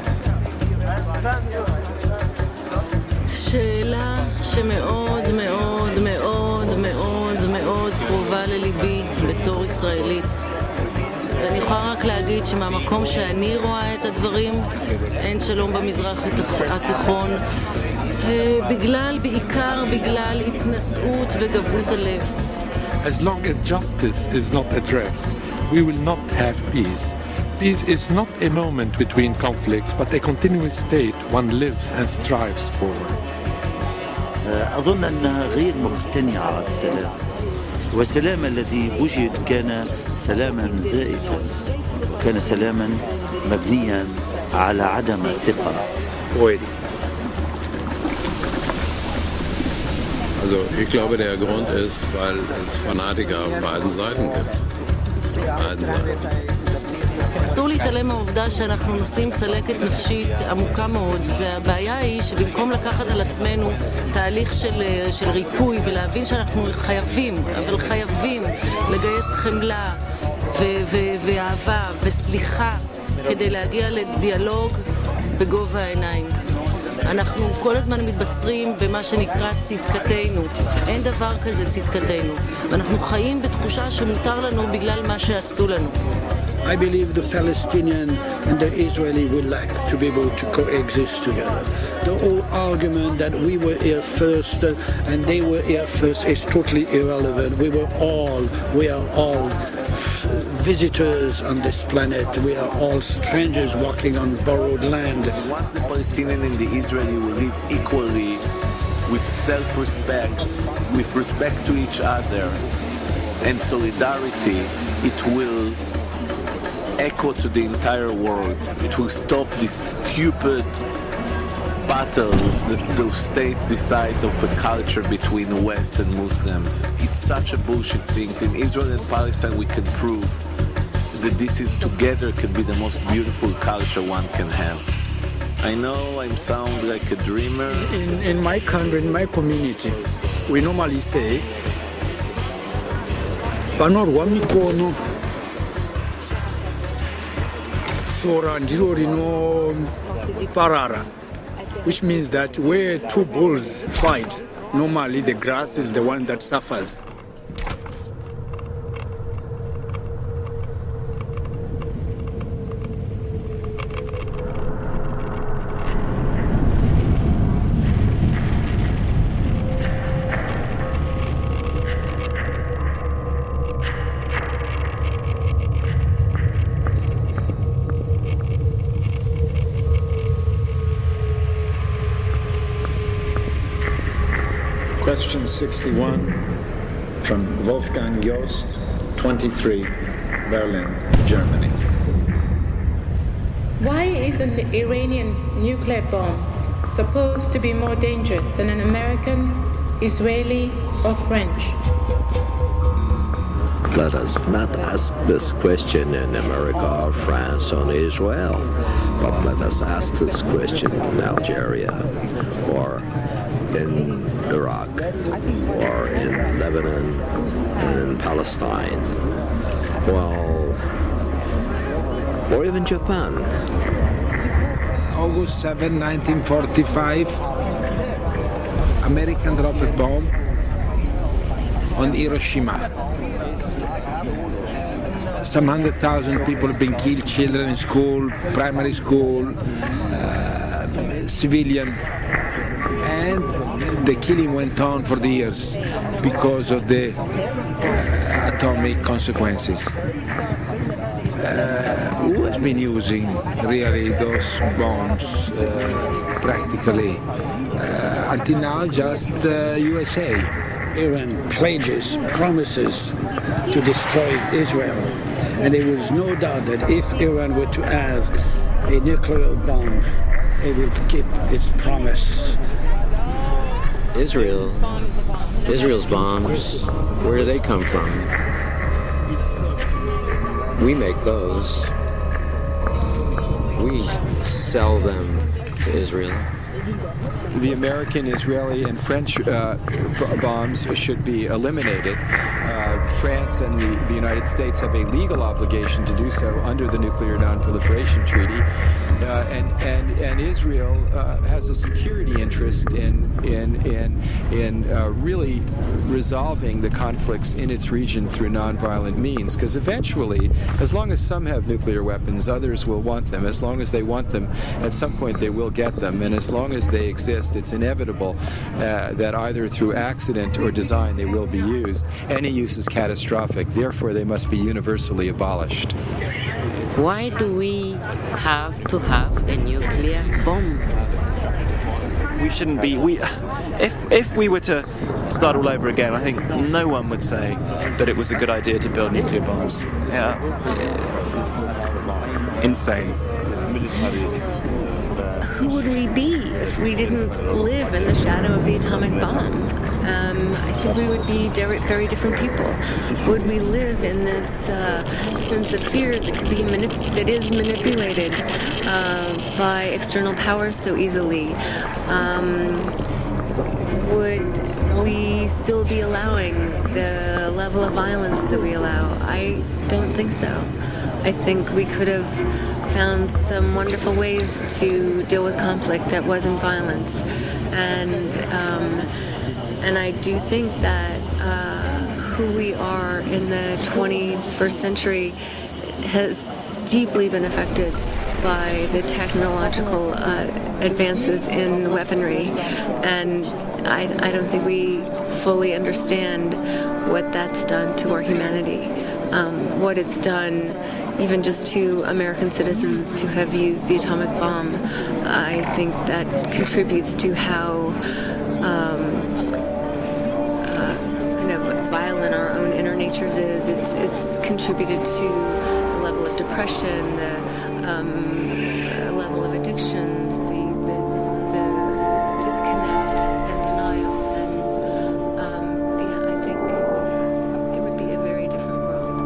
שאלה שמאוד מאוד מאוד מאוד מאוד קרובה לליבי בתור ישראלית. ואני יכולה רק להגיד שמהמקום שאני רואה את הדברים, אין שלום במזרח התיכון, בעיקר בגלל התנשאות וגברות הלב. As long as justice is not addressed, we will not have peace. Peace is not a moment between conflicts, but a continuous state one lives and strives for. أظن أنها غير مقتنعة بالسلام، والسلام الذي وجد كان سلاما زائفا، وكان سلاما مبنيا على عدم الثقة. Also ich glaube, der Grund ist, weil es Fanatiker auf beiden Seiten gibt. Beiden Seiten. אסור להתעלם מהעובדה שאנחנו נושאים צלקת נפשית עמוקה מאוד, והבעיה היא שבמקום לקחת על עצמנו תהליך של ריפוי ולהבין שאנחנו חייבים לגייס חמלה ואהבה וסליחה כדי להגיע לדיאלוג בגובה העיניים. אנחנו כל הזמן מתבצרים במה שנקרא צדקתנו. אין דבר כזה צדקתנו. ואנחנו חיים בתחושה שמותר לנו בגלל מה שעשו לנו. I believe the Palestinian and the Israeli would like to be able to coexist together. The whole argument that we were here first and they were here first is totally irrelevant. We are all visitors on this planet. We are all strangers walking on borrowed land. Once the Palestinian and the Israeli will live equally with self-respect, with respect to each other and solidarity, it will echo to the entire world. It will stop these stupid battles that those states decide of a culture between West and Muslims. It's such a bullshit thing. In Israel and Palestine we can prove that this is together can be the most beautiful culture one can have. I know I sound like a dreamer. In my country, in my community, we normally say Panor Wamikono Soranjiro Parara, which means that where two bulls fight, normally the grass is the one that suffers. Question 61 from Wolfgang Jost, 23, Berlin, Germany. Why is an Iranian nuclear bomb supposed to be more dangerous than an American, Israeli, or French? Let us not ask this question in America or France or Israel, but let us ask this question in Algeria or in Iraq or in Lebanon and in Palestine, or even Japan. August 7, 1945, American dropped a bomb on Hiroshima. Some 100,000 people have been killed, children in school, primary school, civilian. And the killing went on for the years because of the atomic consequences. Who has been using really those bombs practically? Until now, just USA. Iran pledges, promises to destroy Israel. And there was no doubt that if Iran were to have a nuclear bomb, it will keep its promise. Israel's bombs, where do they come from? We make those. We sell them to Israel. the American, Israeli, and French bombs should be eliminated. France and the United States have a legal obligation to do so under the Nuclear Non-Proliferation Treaty, and Israel has a security interest in really resolving the conflicts in its region through nonviolent means. Because eventually, as long as some have nuclear weapons, others will want them. As long as they want them, at some point they will get them. And as long as they exist, it's inevitable that either through accident or design they will be used. Any use is catastrophic. Therefore, they must be universally abolished. Why do we have to have a nuclear bomb? We shouldn't be. If we were to start all over again, I think no one would say that it was a good idea to build nuclear bombs. Yeah. Insane. Who would we be if we didn't live in the shadow of the atomic bomb? I think we would be very different people. Would we live in this sense of fear that is manipulated by external powers so easily? Would we still be allowing the level of violence that we allow? I don't think so. I think we could have found some wonderful ways to deal with conflict that wasn't violence, and I do think that who we are in the 21st century has deeply been affected by the technological advances in weaponry, and I don't think we fully understand what that's done to our humanity, what it's done even just to American citizens to have used the atomic bomb. I think that contributes to how kind of violent our own inner natures is. It's contributed to the level of depression, the level of addictions, the disconnect and denial, and yeah, I think it would be a very different world.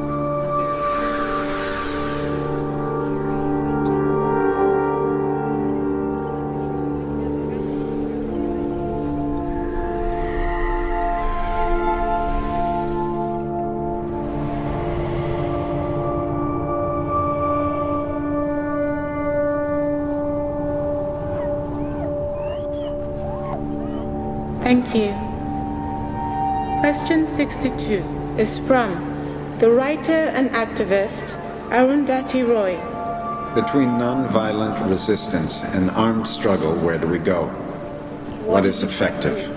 Thank you. Question 62 is from the writer and activist Arundhati Roy. Between non-violent resistance and armed struggle, where do we go? What is effective?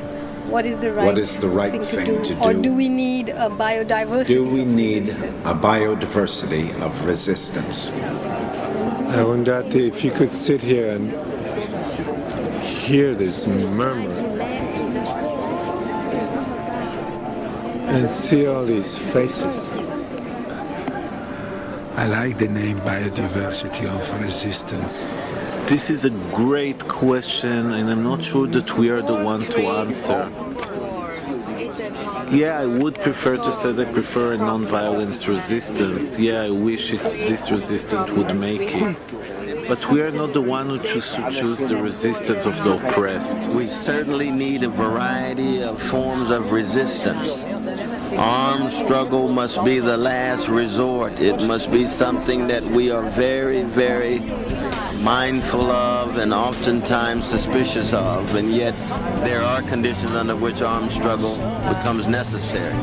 What is the right thing to do? Or do we need a biodiversity Do we need resistance? a biodiversity of resistance? Arundhati, if you could sit here and hear this murmur and see all these faces. I like the name biodiversity of resistance. This is a great question, and I'm not sure that we are the one to answer. Yeah, I would prefer to say that I prefer a non-violence resistance. Yeah, I wish this resistance would make it. But we are not the one who choose the resistance of the oppressed. We certainly need a variety of forms of resistance. Armed struggle must be the last resort. It must be something that we are very, very mindful of and oftentimes suspicious of, and yet there are conditions under which armed struggle becomes necessary.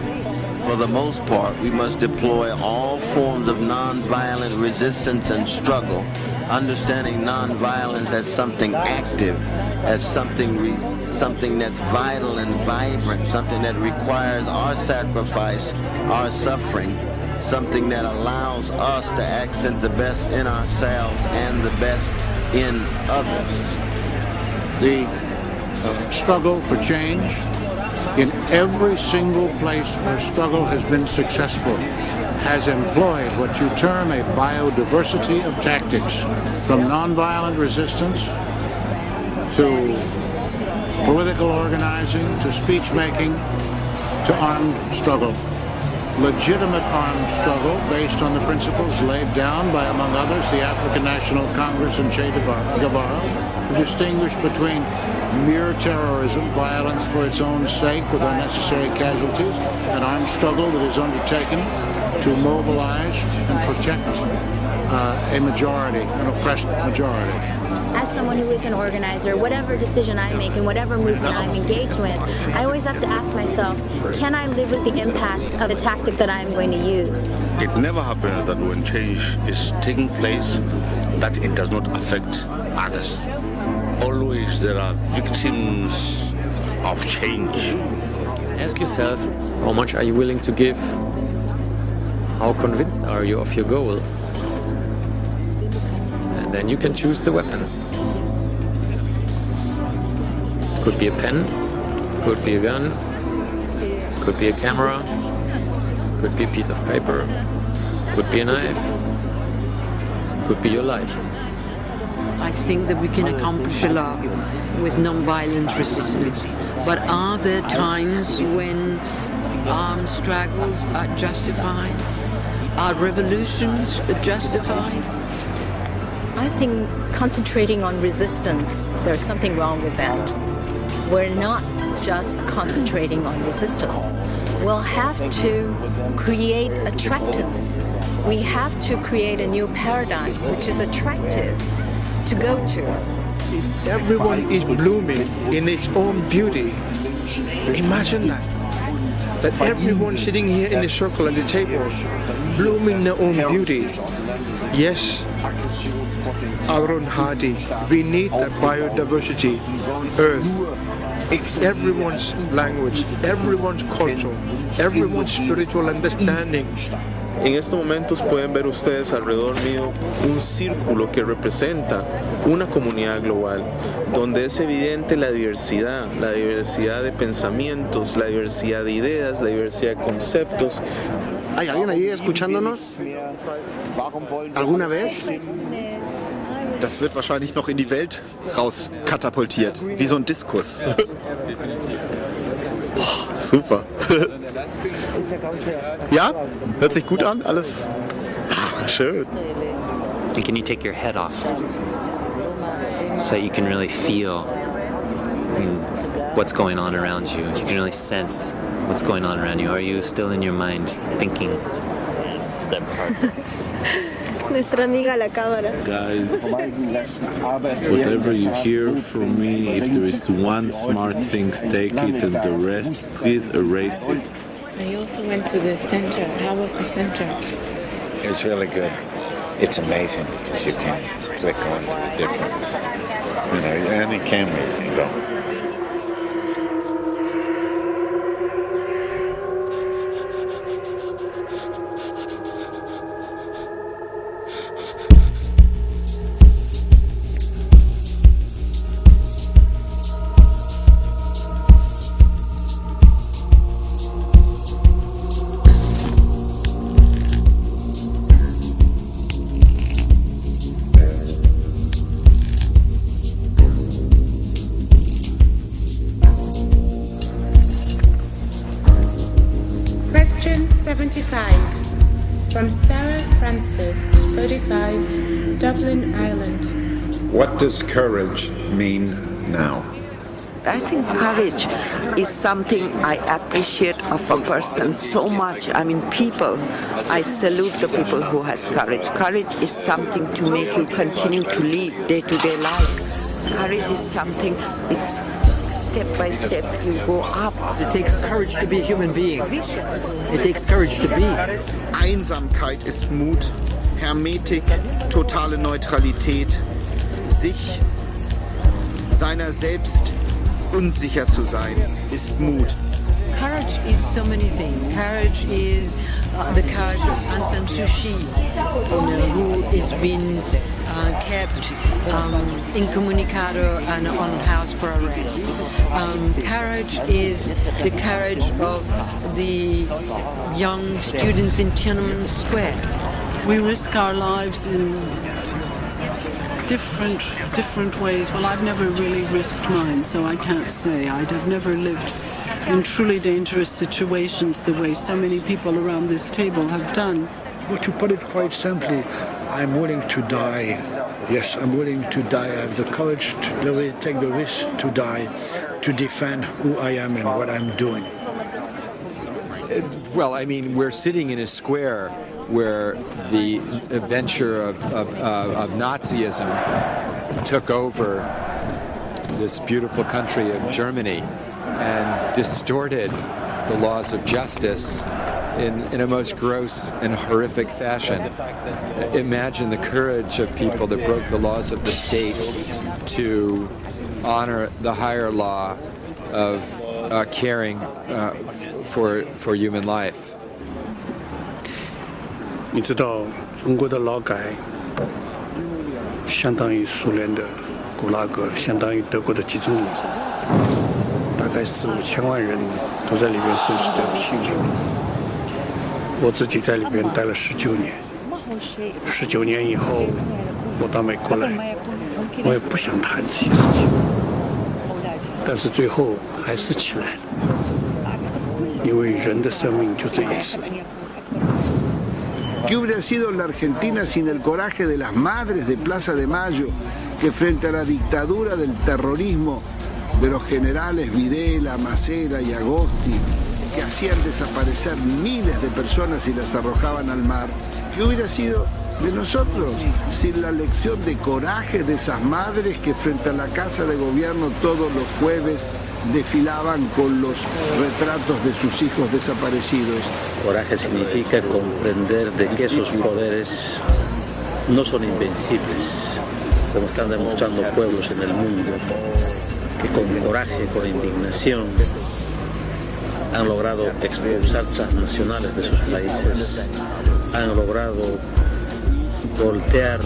For the most part, we must deploy all forms of nonviolent resistance and struggle, understanding nonviolence as something active, as something that's vital and vibrant, something that requires our sacrifice, our suffering, something that allows us to accent the best in ourselves and the best in others. The struggle for change, in every single place where struggle has been successful, has employed what you term a biodiversity of tactics, from nonviolent resistance to political organizing to speech making to armed struggle. Legitimate armed struggle based on the principles laid down by, among others, the African National Congress and Che Guevara, distinguish between mere terrorism, violence for its own sake with unnecessary casualties, an armed struggle that is undertaken to mobilize and protect a majority, an oppressed majority. As someone who is an organizer, whatever decision I make and whatever movement I'm engaged with, I always have to ask myself, can I live with the impact of the tactic that I'm going to use? It never happens that when change is taking place, that it does not affect others. Always there are victims of change. Ask yourself, how much are you willing to give? How convinced are you of your goal? And then you can choose the weapons. Could be a pen, could be a gun, could be a camera, could be a piece of paper, could be a knife, could be your life. I think that we can accomplish a lot with non-violent resistance. But are there times when armed struggles are justified? Are revolutions justified? I think concentrating on resistance, there's something wrong with that. We're not just concentrating on resistance. We'll have to create attractants. We have to create a new paradigm which is attractive to go to. If everyone is blooming in its own beauty, imagine that everyone sitting here in the circle at the table, blooming in their own beauty. Yes, Aaron Hardy, we need that biodiversity, Earth, everyone's language, everyone's culture, everyone's spiritual understanding. En estos momentos pueden ver ustedes alrededor mío un círculo que representa una comunidad global, donde es evidente la diversidad de pensamientos, la diversidad de ideas, la diversidad de conceptos. ¿Hay alguien ahí escuchándonos? ¿Alguna vez? Das wird wahrscheinlich noch in die Welt raus katapultiert, wie so ein Diskus. Oh, super. Ja, hört sich gut an, alles schön. And can you take your head off so you can really feel what's going on around you? You can really sense what's going on around you. Or are you still in your mind thinking that part? Nuestra amiga la cámara. Guys, whatever you hear from me, if there is one smart thing, take it, and the rest, please erase it. I also went to the center. How was the center? It was really good. It's amazing because you can click on the different, any camera you can go. From Sarah Francis, 35, Dublin, Ireland. What does courage mean now? I think courage is something I appreciate of a person so much. I mean, people, I salute the people who has courage. Courage is something to make you continue to live day-to-day life. Courage is something, it's step by step you go up. It takes courage to be a human being. It takes courage to be. Einsamkeit ist Mut, Hermetik, totale Neutralität, sich, seiner selbst unsicher zu sein, ist Mut. Courage is so many things. Courage is the courage of Aung San Suu Kyi, who has been kept incommunicado and on house for arrest. Courage is the courage of the young students in Tiananmen Square. We risk our lives in different ways. Well, I've never really risked mine, so I can't say. I've never lived in truly dangerous situations the way so many people around this table have done. Well, to put it quite simply, I'm willing to die. Yes, I'm willing to die. I have the courage to take the risk to die, to defend who I am and what I'm doing. Well, I mean, we're sitting in a square where the adventure of Nazism took over this beautiful country of Germany and distorted the laws of justice in a most gross and horrific fashion. Imagine the courage of people that broke the laws of the state to honor the higher law of caring for human life. 你知道中国的劳改相当于苏联的古拉格，相当于德国的集中营，大概4、5千万人都在里面受死的幸运。我自己在里边待了19年，19年以后我到美国来，我也不想谈这些事情，但是最后还是起来了，因为人的生命就这一次。 ¿Qué hubiera sido la Argentina sin el coraje de las madres de Plaza de Mayo, que frente a la dictadura del terrorismo de los generales Videla, Macera y Agosti, que hacían desaparecer miles de personas y las arrojaban al mar? ¿Qué hubiera sido de nosotros sin la lección de coraje de esas madres que frente a la Casa de Gobierno todos los jueves desfilaban con los retratos de sus hijos desaparecidos? Coraje significa comprender de que esos poderes no son invencibles, como están demostrando pueblos en el mundo, que con coraje, con indignación, han logrado expulsar transnacionales de sus países, han logrado voltear,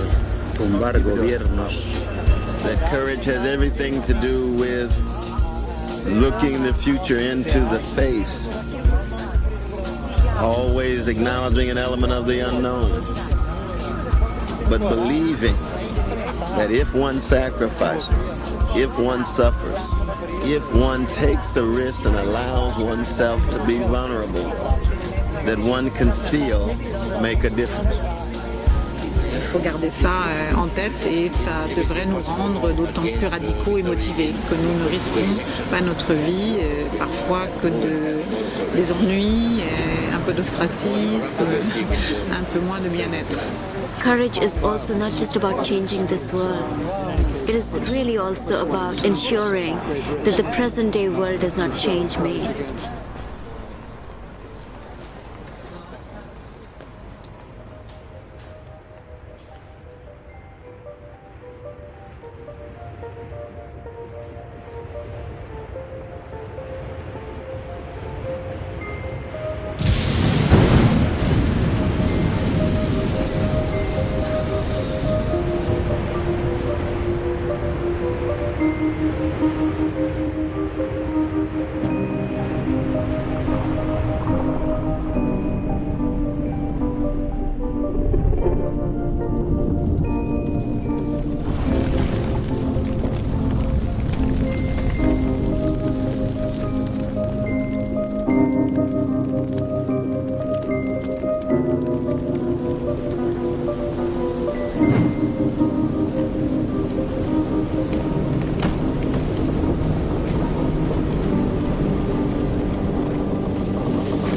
tumbar gobiernos. That courage has everything to do with looking the future into the face, always acknowledging an element of the unknown, but believing that if one sacrifices, if one suffers, if one takes the risk and allows oneself to be vulnerable, that one can still make a difference. Il faut garder ça en tête et ça devrait nous rendre d'autant plus radicaux et motivés que nous ne risquons pas notre vie, parfois que des ennuis, un peu d'ostracisme, un peu moins de bien-être. Courage is also not just about changing this world. It is really also about ensuring that the present-day world does not change me.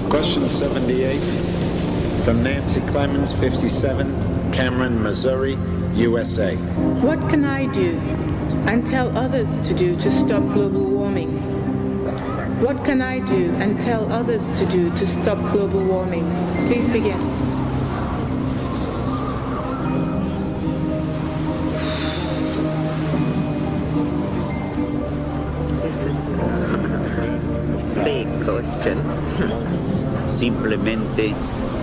Question 78 from Nancy Clemens, 57, Cameron, Missouri, USA. What can I do and tell others to do to stop global warming? What can I do and tell others to do to stop global warming? Please begin. This is a big question. Simplemente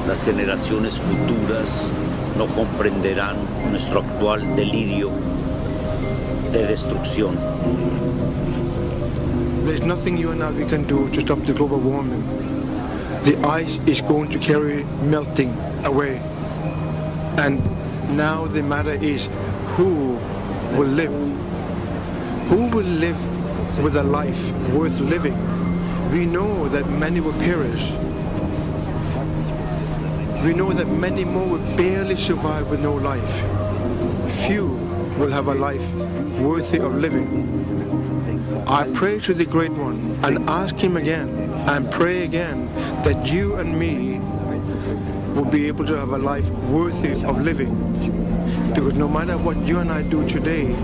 las generaciones futuras no comprenderán nuestro actual delirio de destrucción. There's nothing you and I we can do to stop the global warming. The ice is going to carry melting away. And now the matter is who will live? Who will live with a life worth living? We know that many will perish. we know that many more will barely survive with no life. Few will have a life worthy of living. I pray to the Great One and ask Him again and pray again that you and me will be able to have a life worthy of living. Because no matter what you and I do today,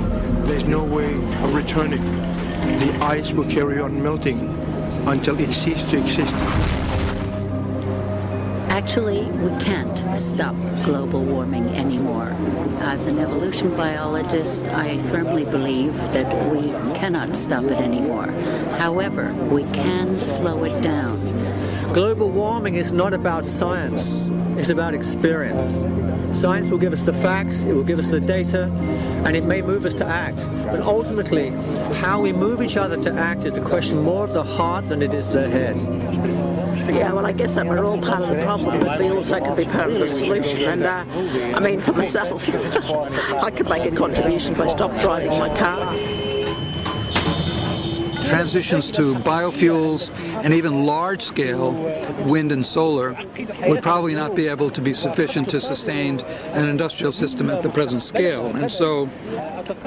there's no way of returning. The ice will carry on melting until it ceases to exist. Actually, we can't stop global warming anymore. As an evolution biologist, I firmly believe that we cannot stop it anymore. However, we can slow it down. Global warming is not about science, it's about experience. Science will give us the facts, it will give us the data, and it may move us to act. But ultimately, how we move each other to act is a question more of the heart than it is the head. Yeah, well, I guess that we're all part of the problem, but we also could be part of the solution. And I mean, for myself, I could make a contribution by stop driving my car. Transitions to biofuels and even large-scale wind and solar would probably not be able to be sufficient to sustain an industrial system at the present scale. And so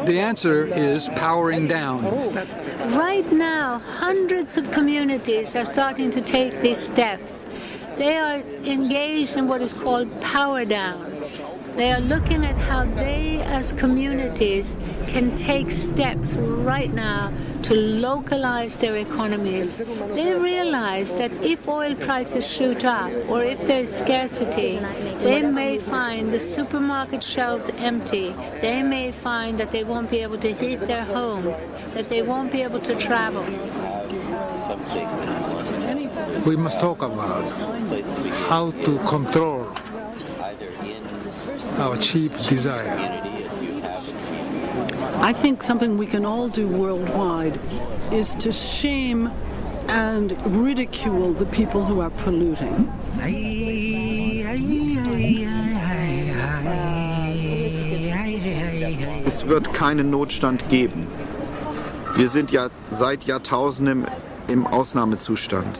the answer is powering down. Right now, hundreds of communities are starting to take these steps. They are engaged in what is called power down. They are looking at how they, as communities, can take steps right now to localize their economies. They realize that if oil prices shoot up or if there is scarcity, they may find the supermarket shelves empty. They may find that they won't be able to heat their homes, that they won't be able to travel. We must talk about how to control our cheap desire. I think something we can all do worldwide is to shame and ridicule the people who are polluting. Es wird keinen Notstand geben. Wir sind ja seit Jahrtausenden im Ausnahmezustand.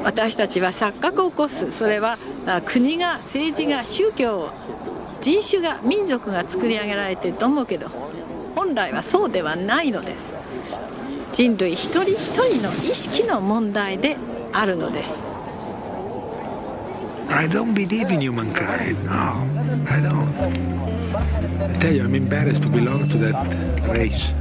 私たちは錯覚を起こす。それは国が、政治が、宗教、人種が、民族が作り上げられていると思うけど、本来はそうではないのです。人類一人一人の意識の問題であるのです。I don't believe in humankind. No, I don't. I tell you, I'm embarrassed to belong to that race.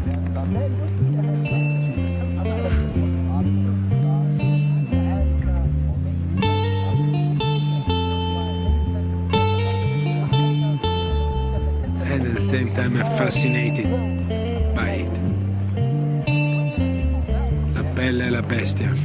And at the same time, I'm fascinated by it. La bella e la bestia.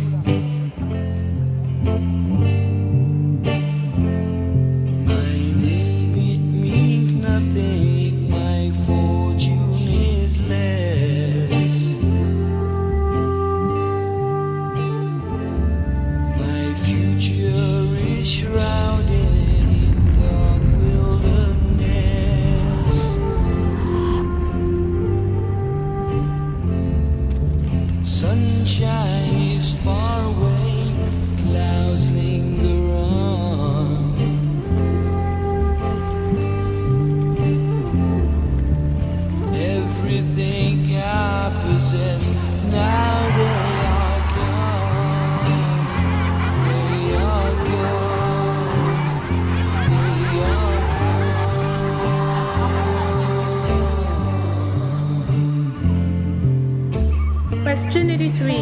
Question 83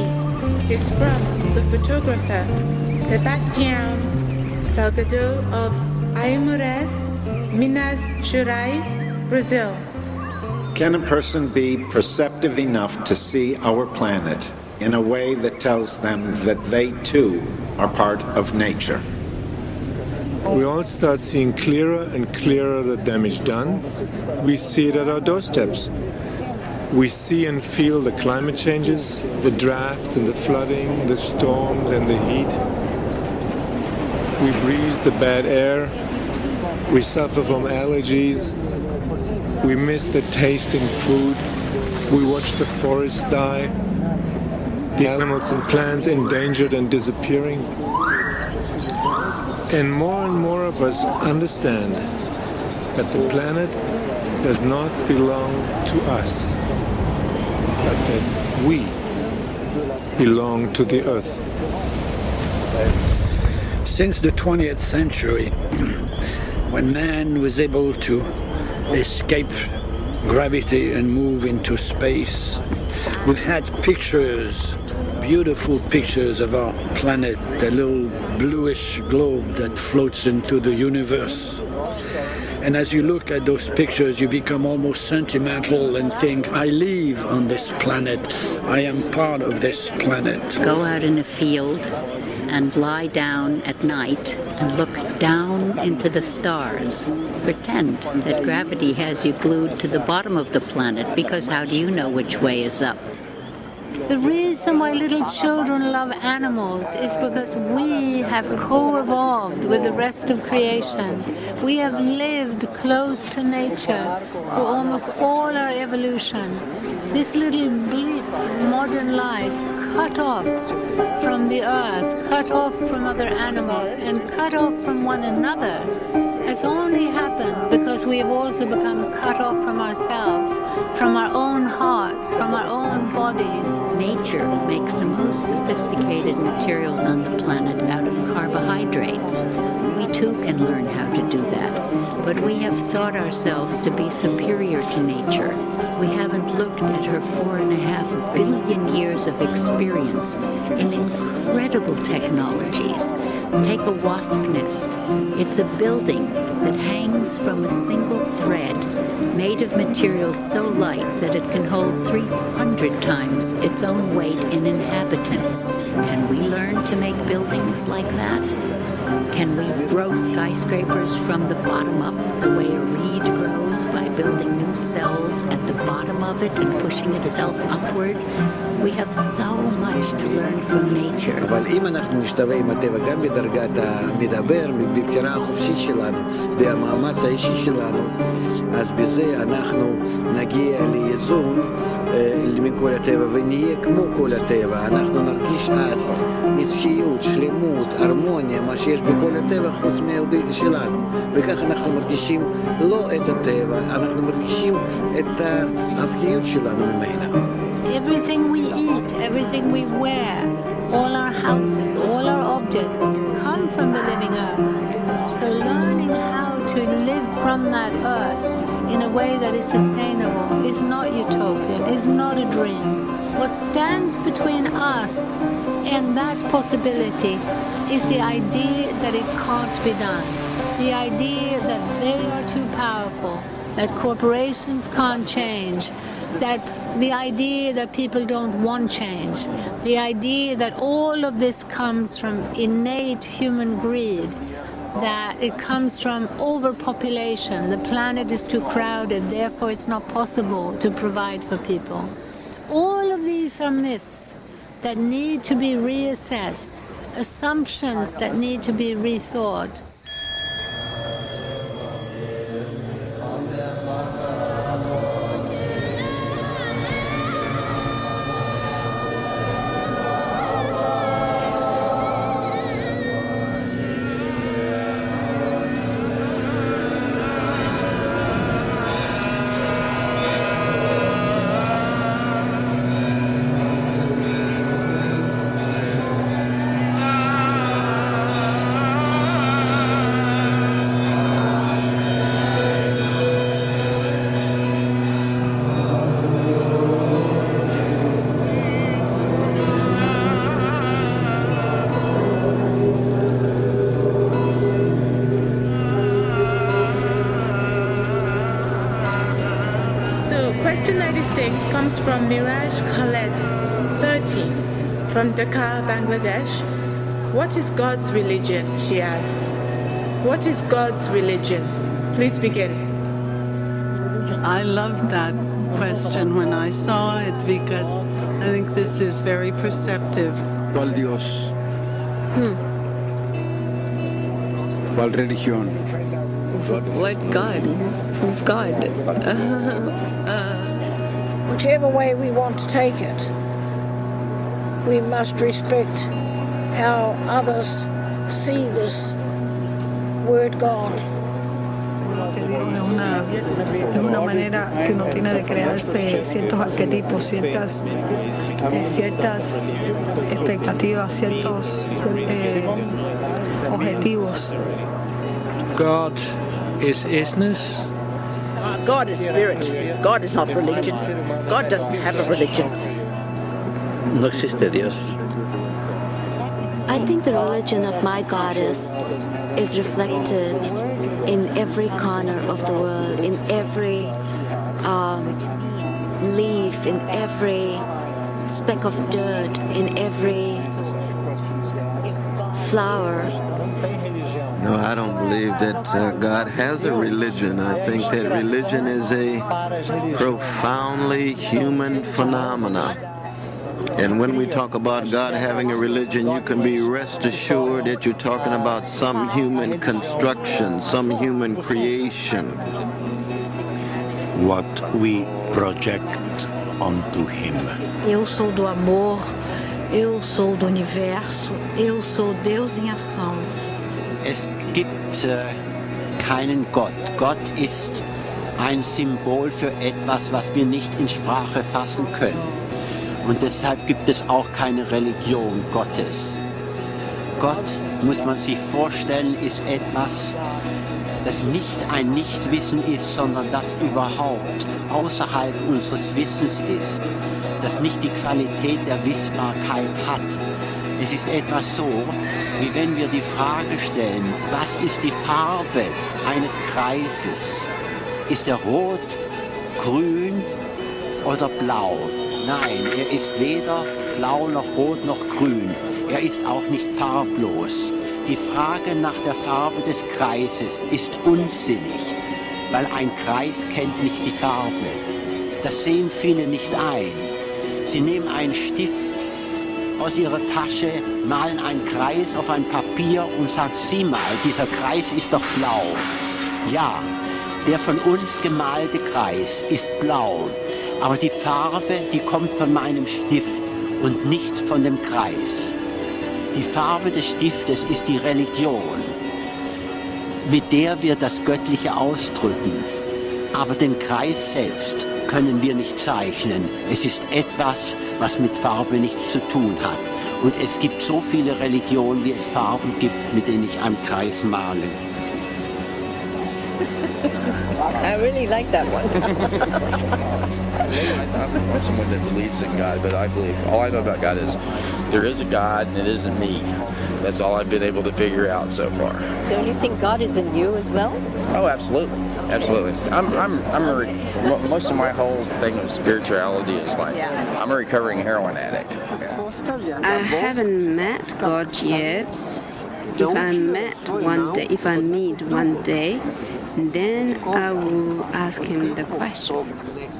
is from the photographer Sebastião Salgado of Aimorés, Minas Gerais, Brazil. Can a person be perceptive enough to see our planet in a way that tells them that they too are part of nature? We all start seeing clearer and clearer the damage done. We see it at our doorsteps. We see and feel the climate changes, the droughts and the flooding, the storms and the heat. We breathe the bad air. We suffer from allergies. We miss the taste in food. We watch the forests die. The animals and plants endangered and disappearing. And more of us understand that the planet does not belong to us, but that we belong to the earth. Since the 20th century, when man was able to escape gravity and move into space, we've had pictures, beautiful pictures of our planet, the little bluish globe that floats into the universe. And as you look at those pictures, you become almost sentimental and think, I live on this planet. I am part of this planet. Go out in a field and lie down at night and look down into the stars. Pretend that gravity has you glued to the bottom of the planet, because how do you know which way is up? The reason why little children love animals is because we have co-evolved with the rest of creation. We have lived close to nature for almost all our evolution. This little bleak modern life, cut off from the earth, cut off from other animals, and cut off from one another, has only happened because we have also become cut off from ourselves, from our own hearts, from our own bodies. Nature makes the most sophisticated materials on the planet out of carbohydrates. We too can learn how to do that, but we have thought ourselves to be superior to nature. We haven't looked at her 4.5 billion years of experience in incredible technologies. Take a wasp nest. It's a building that hangs from a single thread, made of materials so light that it can hold 300 times its own weight in inhabitants. Can we learn to make buildings like that? Can we grow skyscrapers from the bottom up the way a reed grows, by building new cells at the bottom of it and pushing itself upward? We have so much to learn from nature. אבל אם אנחנו נשתווה עם הטבע גם בדרגת המדבר, בבחירה החופשית שלנו, במאמץ האישי שלנו, אז בזה אנחנו נגיע לאיזון מכל הטבע ונהיה כמו כל הטבע. אנחנו נרגיש אז נצחיות, שלמות, הרמוניה, מה שיש בכל הטבע חוץ מהיהודי שלנו. וכך אנחנו מרגישים לא את הטבע, אנחנו מרגישים את ההפכיות שלנו ממנה. Everything we eat, everything we wear, all our houses, all our objects come from the living earth. So learning how to live from that earth in a way that is sustainable is not utopian, is not a dream. What stands between us and that possibility is the idea that it can't be done, the idea that they are too powerful, that corporations can't change, that the idea that people don't want change, the idea that all of this comes from innate human greed, that it comes from overpopulation, the planet is too crowded, therefore it's not possible to provide for people. All of these are myths that need to be reassessed, assumptions that need to be rethought. From Miraj Khaled, 13, from Dhaka, Bangladesh. What is God's religion? She asks. What is God's religion? Please begin. I loved that question when I saw it because I think this is very perceptive. ¿Cuál Dios? ¿Cuál religión? What God? Who's God? Whichever way we want to take it, we must respect how others see this word God. Que Dios es una manera que uno tiene de crearse ciertos arquetipos, ciertas expectativas, ciertos objetivos. God is isness. God is spirit. God is not religion. God doesn't have a religion. No existe Dios. I think the religion of my goddess is reflected in every corner of the world, in every leaf, in every speck of dirt, in every flower. No, I don't believe that God has a religion. I think that religion is a profoundly human phenomena. And when we talk about God having a religion, you can be rest assured that you're talking about some human construction, some human creation. What we project onto Him. Eu sou do amor, eu sou do universo, eu sou Deus em ação. Es gibt keinen Gott. Gott ist ein Symbol für etwas, was wir nicht in Sprache fassen können. Und deshalb gibt es auch keine Religion Gottes. Gott, muss man sich vorstellen, ist etwas, das nicht ein Nichtwissen ist, sondern das überhaupt außerhalb unseres Wissens ist, das nicht die Qualität der Wissbarkeit hat. Es ist etwas so, wie wenn wir die Frage stellen, was ist die Farbe eines Kreises? Ist er rot, grün oder blau? Nein, er ist weder blau noch rot noch grün. Er ist auch nicht farblos. Die Frage nach der Farbe des Kreises ist unsinnig, weil ein Kreis kennt nicht die Farbe. Das sehen viele nicht ein. Sie nehmen einen Stift aus ihrer Tasche, malen einen Kreis auf ein Papier und sagen, sieh mal, dieser Kreis ist doch blau. Ja, der von uns gemalte Kreis ist blau. Aber die Farbe, die kommt von meinem Stift und nicht von dem Kreis. Die Farbe des Stiftes ist die Religion, mit der wir das Göttliche ausdrücken. Aber den Kreis selbst können wir nicht zeichnen. Es ist etwas, was mit Farbe nichts zu tun hat. Und es gibt so viele Religionen, wie es Farben gibt, mit denen ich einen Kreis male. I really like that one. I'm someone that believes in God, but I believe, all I know about God is there is a God and it isn't me. That's all I've been able to figure out so far. Don't you think God is in you as well? Oh, absolutely, absolutely. Most of my whole thing of spirituality is like, I'm a recovering heroin addict. I haven't met God yet. If I meet one day, then I will ask him the questions.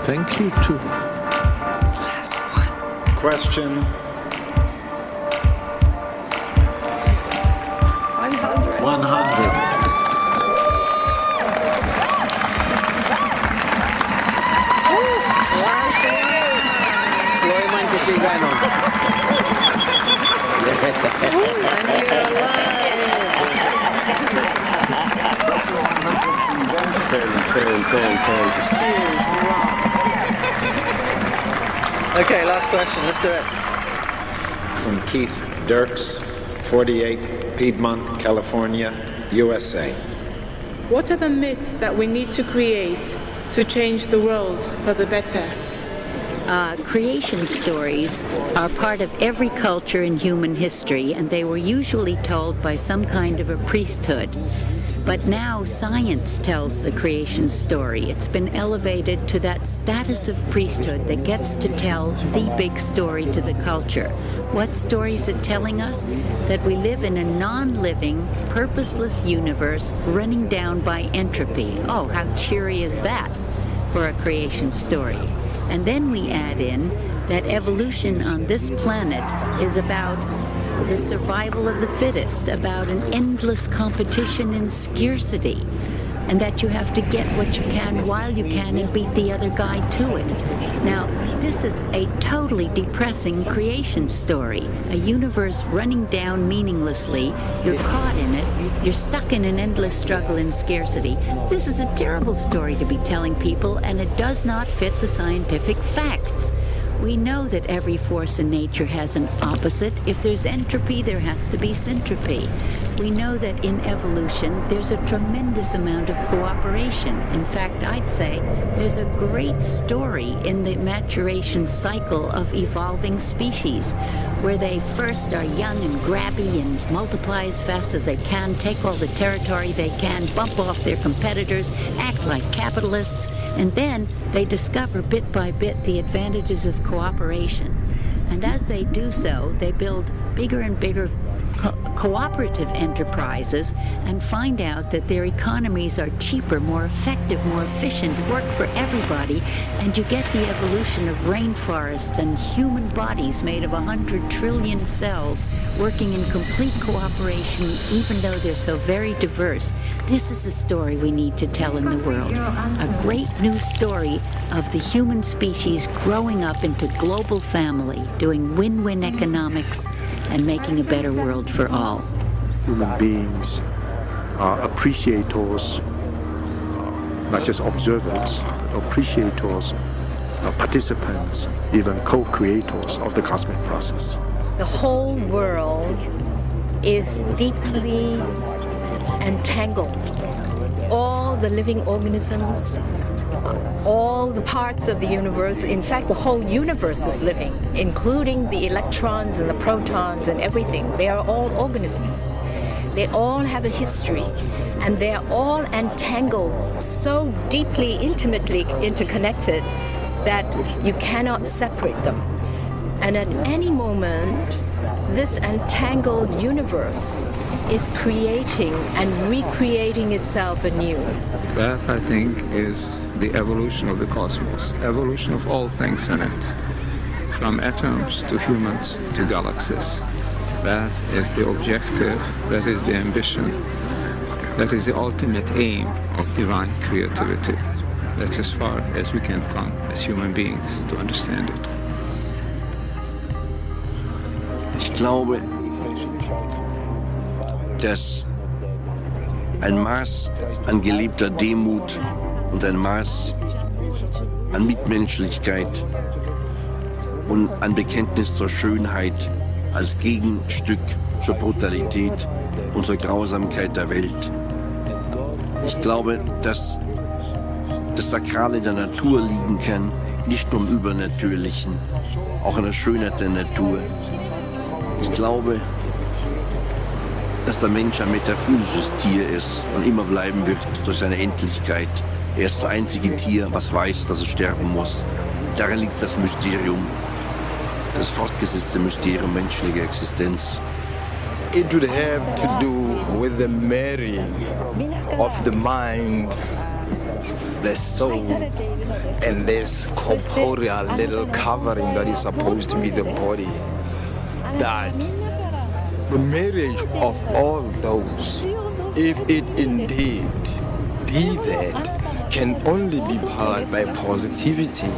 Thank you too. Last one. Question. 100. 100. Okay, last question. Let's do it. From Keith Dirks, 48, Piedmont, California, USA. What are the myths that we need to create to change the world for the better? Creation stories are part of every culture in human history, and they were usually told by some kind of a priesthood. But now science tells the creation story. It's been elevated to that status of priesthood that gets to tell the big story to the culture. What story is it telling us? That we live in a non-living, purposeless universe running down by entropy. Oh, how cheery is that for a creation story? And then we add in that evolution on this planet is about the survival of the fittest, about an endless competition in scarcity, and that you have to get what you can while you can and beat the other guy to it. Now, this is a totally depressing creation story, a universe running down meaninglessly. You're caught in it. You're stuck in an endless struggle in scarcity. This is a terrible story to be telling people, and it does not fit the scientific facts. We know that every force in nature has an opposite. If there's entropy, there has to be syntropy. We know that in evolution, there's a tremendous amount of cooperation. In fact, I'd say there's a great story in the maturation cycle of evolving species, where they first are young and grabby and multiply as fast as they can, take all the territory they can, bump off their competitors, act like capitalists, and then they discover bit by bit the advantages of cooperation. And as they do so, they build bigger and bigger cooperative enterprises and find out that their economies are cheaper, more effective, more efficient, work for everybody, and you get the evolution of rainforests and human bodies made of 100 trillion cells working in complete cooperation, even though they're so very diverse. This is a story we need to tell in the world. A great new story of the human species growing up into global family, doing win-win economics and making a better world for all. Human beings are appreciators, not just observers, but appreciators, participants, even co-creators of the cosmic process. The whole world is deeply entangled. All the living organisms, all the parts of the universe, in fact, the whole universe is living, including the electrons and the protons and everything. They are all organisms. They all have a history, and they are all entangled, so deeply, intimately interconnected that you cannot separate them. And at any moment, this entangled universe is creating and recreating itself anew. That, I think, is the evolution of the cosmos, evolution of all things in it, from atoms to humans to galaxies. That is the objective, that is the ambition, that is the ultimate aim of divine creativity. That's as far as we can come as human beings to understand it. Ich glaube, dass ein Maß an gelebter Demut und ein Maß an Mitmenschlichkeit und an Bekenntnis zur Schönheit als Gegenstück zur Brutalität und zur Grausamkeit der Welt. Ich glaube, dass das Sakrale der Natur liegen kann, nicht nur im Übernatürlichen, auch in der Schönheit der Natur. Ich glaube, dass der Mensch ein metaphysisches Tier ist und immer bleiben wird durch seine Endlichkeit. Er ist das einzige Tier, was weiß, dass es sterben muss. Darin liegt das Mysterium, das fortgesetzte Mysterium menschlicher Existenz. It would have to do with the marrying of the mind, the soul, and this corporeal little covering that is supposed to be the body. That the marriage of all those, if it indeed be that, can only be powered by positivity.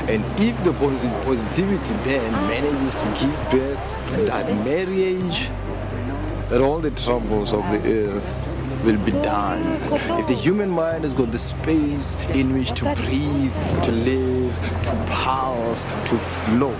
And if the positivity then manages to give birth to that marriage, then all the troubles of the earth will be done. If the human mind has got the space in which to breathe, to live, to pulse, to flow,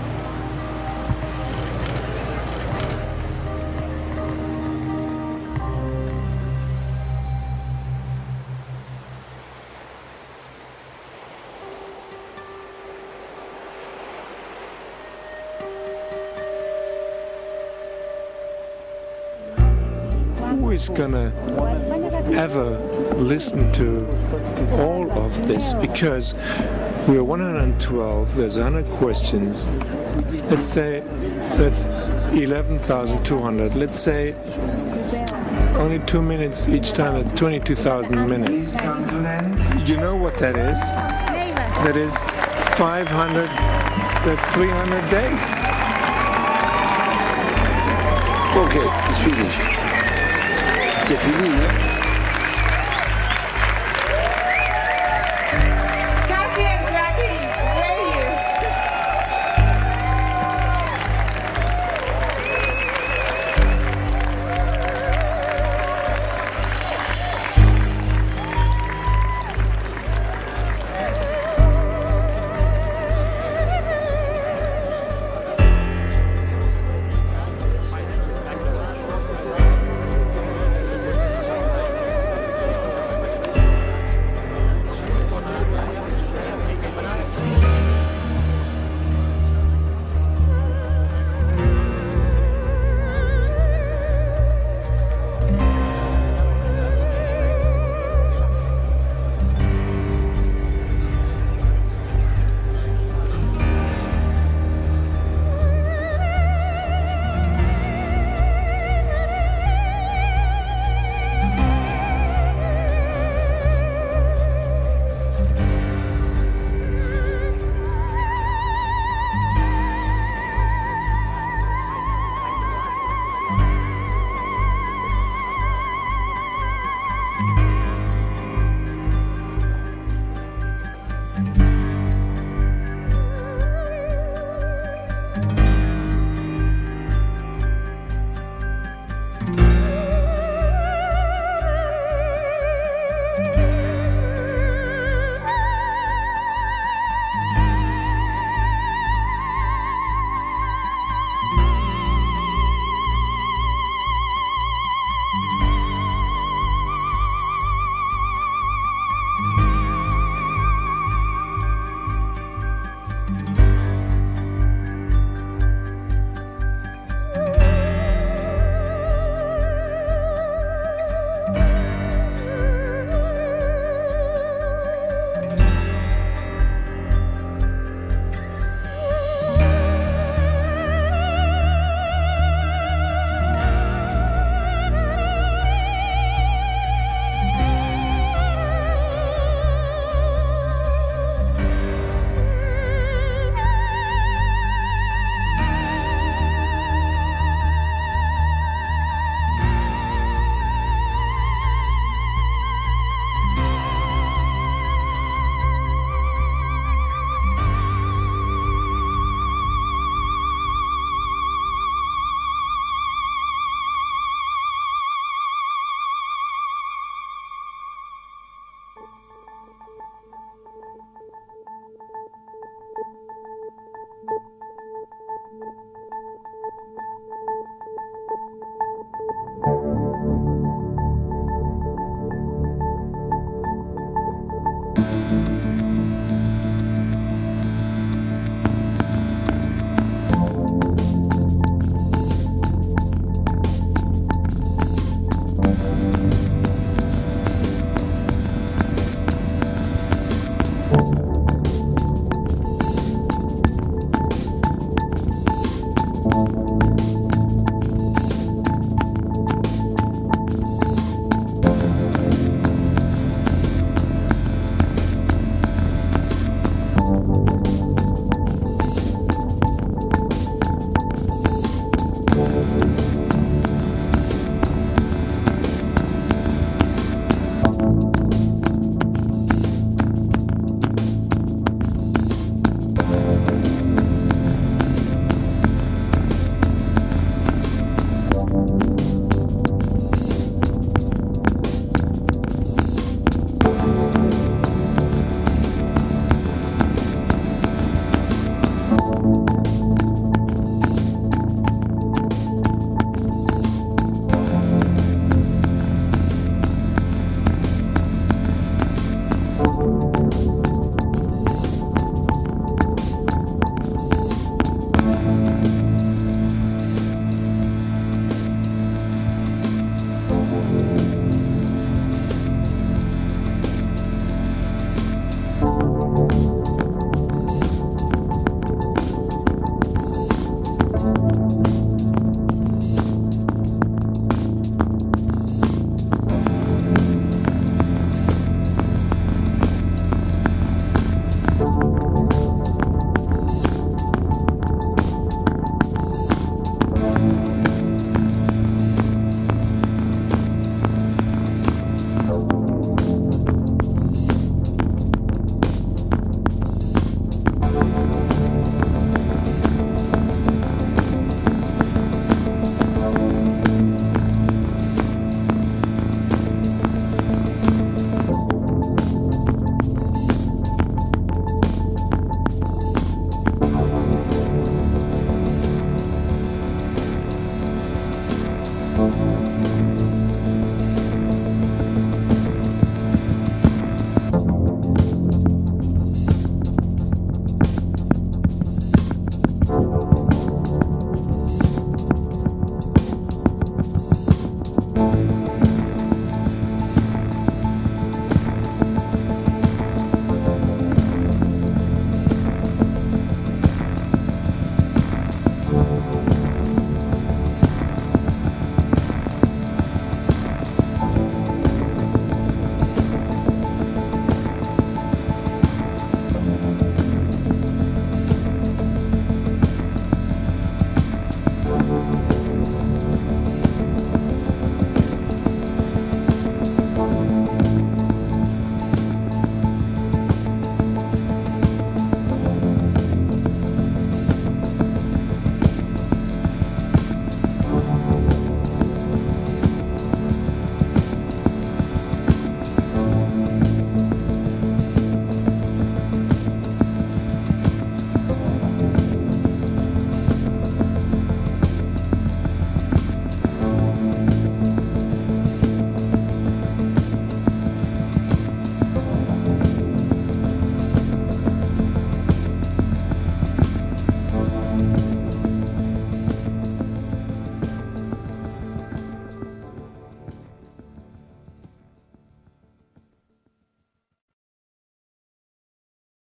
is gonna ever listen to all of this? Because we are 112, there's 100 questions. Let's say that's 11,200. Let's say only 2 minutes each time, that's 22,000 minutes. You know what that is? That is 500, that's 300 days. Okay, it's finished. C'est fini, hein?